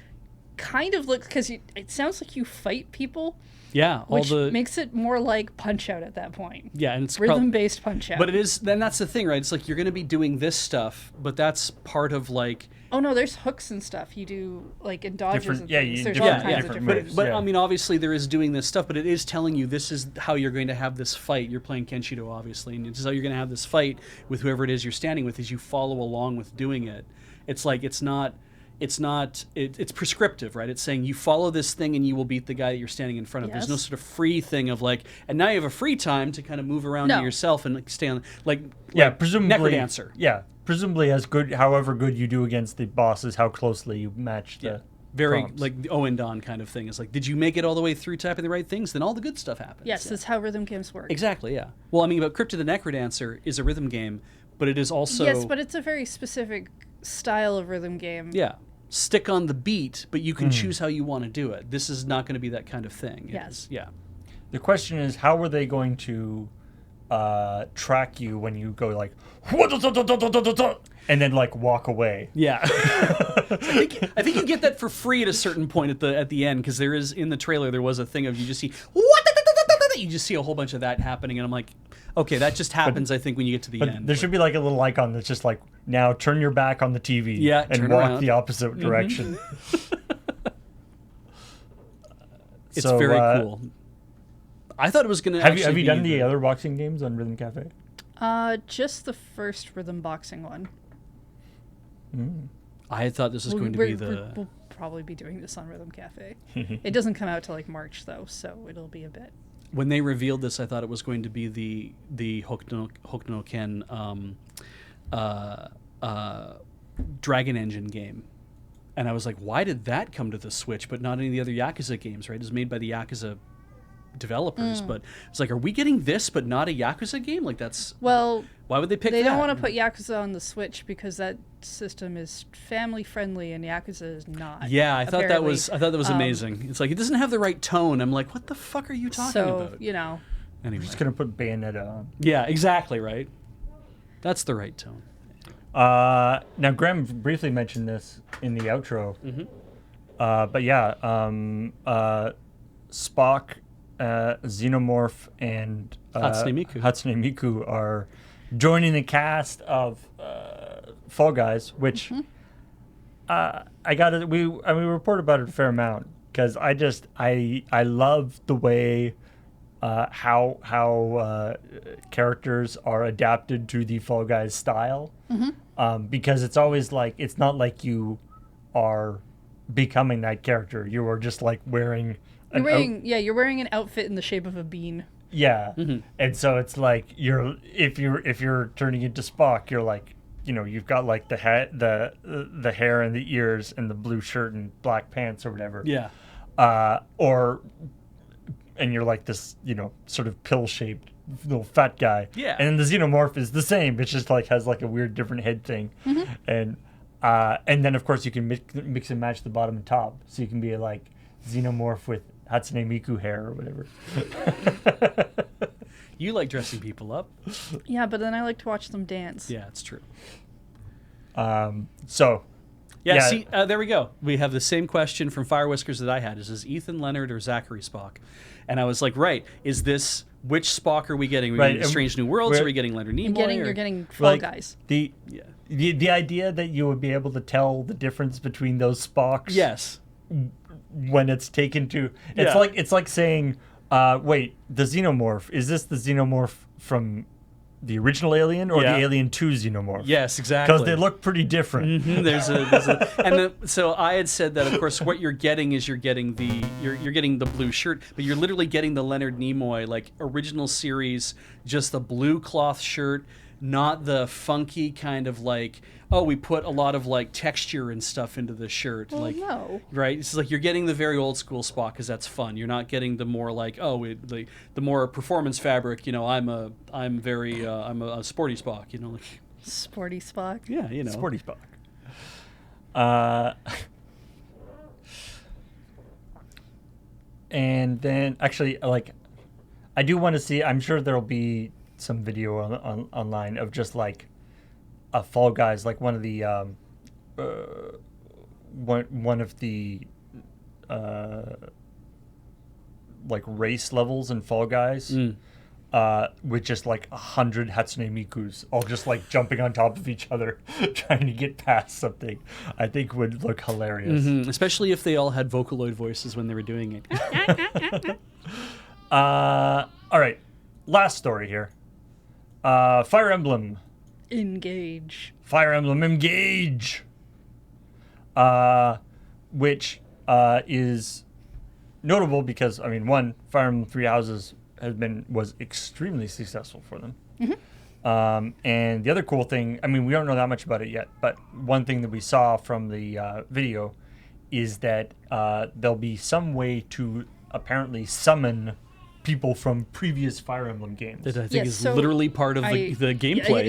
kind of looks, because it sounds like you fight people. Yeah, which makes it more like Punch-Out at that point. Yeah, and it's rhythm-based Punch-Out. But it is. Then that's the thing, right? It's like you're going to be doing this stuff, but that's part of like. Oh no, there's hooks and stuff you do like in dodges. And things. There's different, all kinds of different moves. But I mean, obviously there is doing this stuff, but it is telling you this is how you're going to have this fight. You're playing Kenshido, obviously, and this is how you're going to have this fight with whoever it is you're standing with as you follow along with doing it. It's like it's prescriptive, right? It's saying you follow this thing and you will beat the guy that you're standing in front of. Yes. There's no sort of free thing of like, and now you have a free time to kind of move around to yourself and like stay on presumably Necrodancer. Yeah, presumably as good, however good you do against the bosses, how closely you match the very prompts. like the Owen Don kind of thing. It's like, did you make it all the way through typing the right things? Then all the good stuff happens. Yes, that's how rhythm games work. Exactly. Yeah. Well, I mean, but Crypt of the Necrodancer is a rhythm game, but it is also but it's a very specific style of rhythm game. Yeah. Stick on the beat, but you can choose how you want to do it. This is not going to be that kind of thing. Yeah. The question is, how are they going to track you when you go like, and then like walk away? Yeah. I think you get that for free at a certain point at the end, because there is in the trailer there was a thing of you just see you just see a whole bunch of that happening, and I'm like, okay, that just happens. I think when you get to the end, there should be like a little icon that's just like, now turn your back on the TV and walk around the opposite direction. It's very cool. I thought it was going to. Have you done the other boxing games on Rhythm Cafe? Just the first rhythm boxing one. I had thought this was going to be the. We'll probably be doing this on Rhythm Cafe. It doesn't come out till like March though, so it'll be a bit. When they revealed this, I thought it was going to be the Hokuto no Ken Dragon Engine game, and I was like, why did that come to the Switch but not any of the other Yakuza games? Right, it's made by the Yakuza developers, but it's like, are we getting this but not a Yakuza game? Like that's why would they pick? They that? don't want to put Yakuza on the Switch because that system is family friendly and Yakuza is not. Yeah, I thought that was amazing. It's like it doesn't have the right tone. I'm like, what the fuck are you talking about? Anyway, I'm just gonna put Bayonetta on. Yeah, exactly right. That's the right tone. Now Graham briefly mentioned this in the outro, but yeah, Spock, Xenomorph, and Hatsune Miku are joining the cast of Fall Guys, which we report about it a fair amount because I love the way how characters are adapted to the Fall Guys style, because it's always like, it's not like you are becoming that character. You are just like wearing you're wearing an outfit in the shape of a bean. Yeah. And so it's like if you're turning into Spock, you're like, you've got like the hair and the ears and the blue shirt and black pants or whatever. Yeah. And you're like this, sort of pill-shaped little fat guy. Yeah. And then the Xenomorph is the same. It's just like has like a weird different head thing. And then of course you can mix and match the bottom and top. So you can be like Xenomorph with Hatsune Miku hair or whatever. You like dressing people up. Yeah, but then I like to watch them dance. Yeah, it's true. See, there we go. We have the same question from Fire Whiskers that I had. Is this Ethan Leonard or Zachary Spock? And I was like, right, is this, which Spock are we getting? Are we getting Strange New Worlds? Are we getting Leonard Nimoy? You're getting Fall Guys. The idea that you would be able to tell the difference between those Spocks. Yes. When it's taken to, it's like saying, wait, the Xenomorph, is this the Xenomorph from the original Alien or the Alien 2 Xenomorph? Yes, exactly. Because they look pretty different. So I had said that, of course, what you're getting is you're getting the blue shirt, but you're literally getting the Leonard Nimoy like original series, just the blue cloth shirt, not the funky kind of like, oh, we put a lot of like texture and stuff into the shirt. Well, like, no. Right? It's like you're getting the very old school Spock because that's fun. You're not getting the more like, the more performance fabric. I'm a sporty Spock. Like sporty Spock. Yeah, Sporty Spock. And then actually, like, I do want to see. I'm sure there'll be some video online of just like a Fall Guys, like one of the one of the like race levels in Fall Guys. With just like 100 Hatsune Mikus all just like jumping on top of each other trying to get past something, I think would look hilarious. Especially if they all had Vocaloid voices when they were doing it. All right, last story here. Fire Emblem Engage. Engage, which is notable because I mean, one, Fire Emblem Three Houses was extremely successful for them. And the other cool thing, I mean, we don't know that much about it yet, but one thing that we saw from the video is that there'll be some way to apparently summon people from previous Fire Emblem games. That I think is literally part of the gameplay.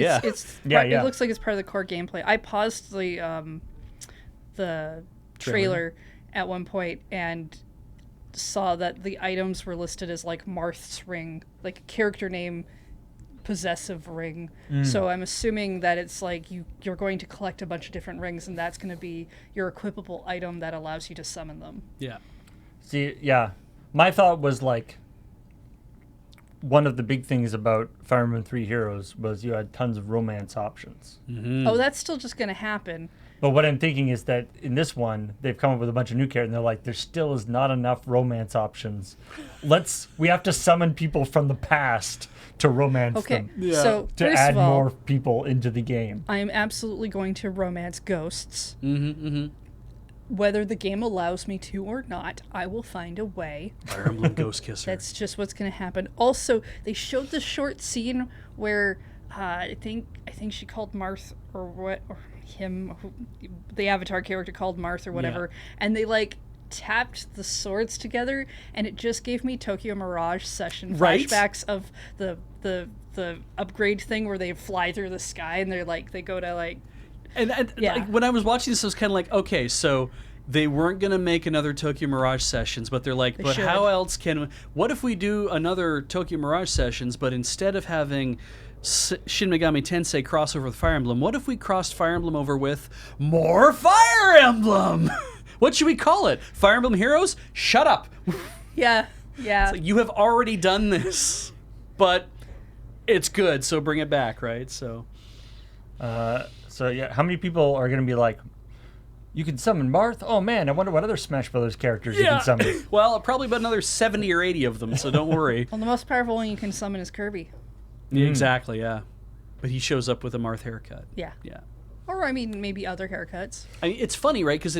It looks like it's part of the core gameplay. I paused the trailer at one point and saw that the items were listed as like Marth's ring, like character name possessive ring. So I'm assuming that it's like you're going to collect a bunch of different rings, and that's going to be your equipable item that allows you to summon them. Yeah. See, yeah, my thought was like one of the big things about Fire Emblem Three Heroes was you had tons of romance options. Oh, that's still just going to happen. But what I'm thinking is that in this one, they've come up with a bunch of new characters, and they're like, there still is not enough romance options. We have to summon people from the past to romance them. So to first add of all, more people into the game. I am absolutely going to romance ghosts. Whether the game allows me to or not, I will find a way. Fire Emblem Ghost Kisser. That's just what's going to happen. Also, they showed the short scene where I think she called Marth or him, the Avatar character called Marth or whatever, and they like tapped the swords together, and it just gave me Tokyo Mirage Session flashbacks of the upgrade thing where they fly through the sky and they go to like. And like, when I was watching this, I was kind of like, okay, so they weren't going to make another Tokyo Mirage Sessions, but they're like, but how else what if we do another Tokyo Mirage Sessions, but instead of having Shin Megami Tensei crossover with Fire Emblem, what if we crossed Fire Emblem over with more Fire Emblem? What should we call it? Fire Emblem Heroes? Shut up. Yeah. It's like, you have already done this, but it's good, so bring it back, right? So yeah, how many people are going to be like, you can summon Marth? Oh man, I wonder what other Smash Brothers characters you can summon. Well, probably about another 70 or 80 of them, so don't worry. Well, the most powerful one you can summon is Kirby. Exactly, yeah. But he shows up with a Marth haircut. Yeah. Yeah. Or, I mean, maybe other haircuts. I mean, it's funny, right? Because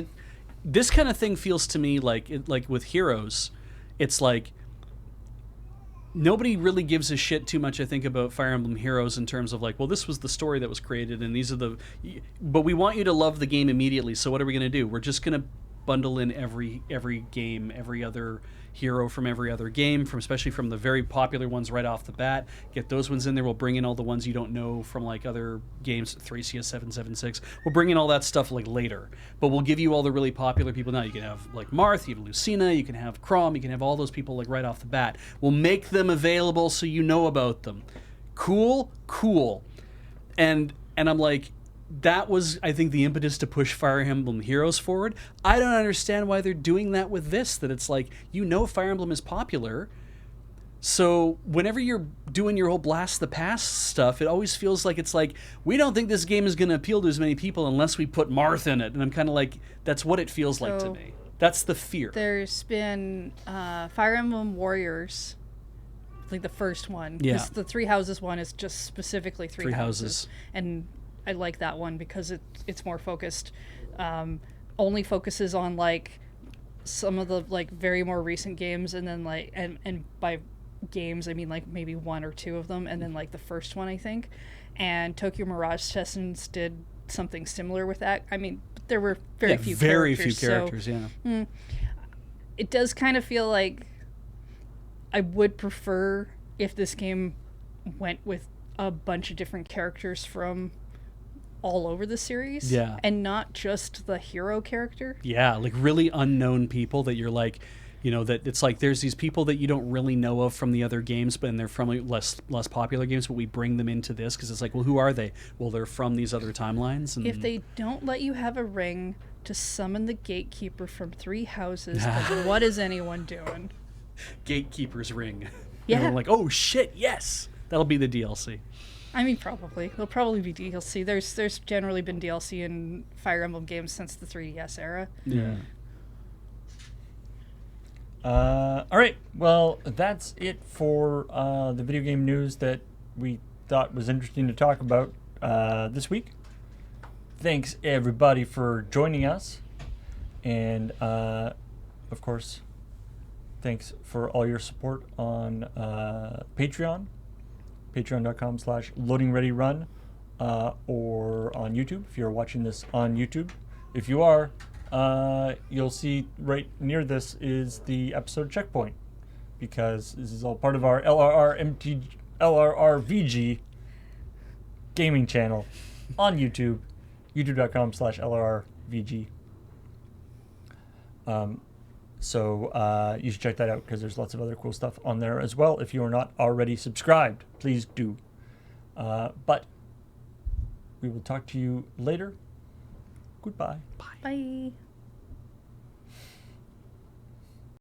this kind of thing feels to me like with Heroes, it's like nobody really gives a shit too much, I think, about Fire Emblem Heroes in terms of like, well, this was the story that was created, and these are but we want you to love the game immediately, so what are we going to do? We're just going to bundle in every game, every other hero from every other game, especially from the very popular ones right off the bat. Get those ones in there. We'll bring in all the ones you don't know from like other games, 3CS 776. We'll bring in all that stuff like later, but we'll give you all the really popular people now. You can have like Marth, you have Lucina, you can have Chrom, you can have all those people like right off the bat. We'll make them available so you know about them. Cool. And I'm like, that was, I think, the impetus to push Fire Emblem Heroes forward. I don't understand why they're doing that with this, that it's like, you know Fire Emblem is popular, so whenever you're doing your whole Blast the Past stuff, it always feels like it's like, we don't think this game is going to appeal to as many people unless we put Marth in it. And I'm kind of like, that's what it feels like to me. That's the fear. There's been Fire Emblem Warriors, like the first one. Yeah. The Three Houses one is just specifically Three Houses. And I like that one because it's more focused. Only focuses on like some of the like very more recent games, and then like and by games I mean like maybe one or two of them, and then like the first one I think. And Tokyo Mirage Sessions did something similar with that. I mean, there were very few characters. So, it does kind of feel like I would prefer if this game went with a bunch of different characters from all over the series, and not just the hero character. Yeah, like really unknown people that you're like, You know, that it's like there's these people that you don't really know of from the other games, but and they're from like, less popular games, but we bring them into this because it's like, well, who are they? Well, they're from these other timelines. And If they don't let you have a ring to summon the gatekeeper from 3 houses, then what is anyone doing? Gatekeeper's ring. Yeah. And we're like, oh shit, yes, that'll be the DLC. I mean, probably. There'll probably be DLC. There's generally been DLC in Fire Emblem games since the 3DS era. Yeah. All right. Well, that's it for the video game news that we thought was interesting to talk about this week. Thanks, everybody, for joining us. And, of course, thanks for all your support on Patreon. Patreon.com/loadingreadyrun, or on YouTube if you're watching this on YouTube. If you are, you'll see right near this is the episode checkpoint, because this is all part of our LRRVG gaming channel on YouTube, youtube.com/LRRVG. So you should check that out because there's lots of other cool stuff on there as well. If you are not already subscribed, please do. But we will talk to you later. Goodbye. Bye.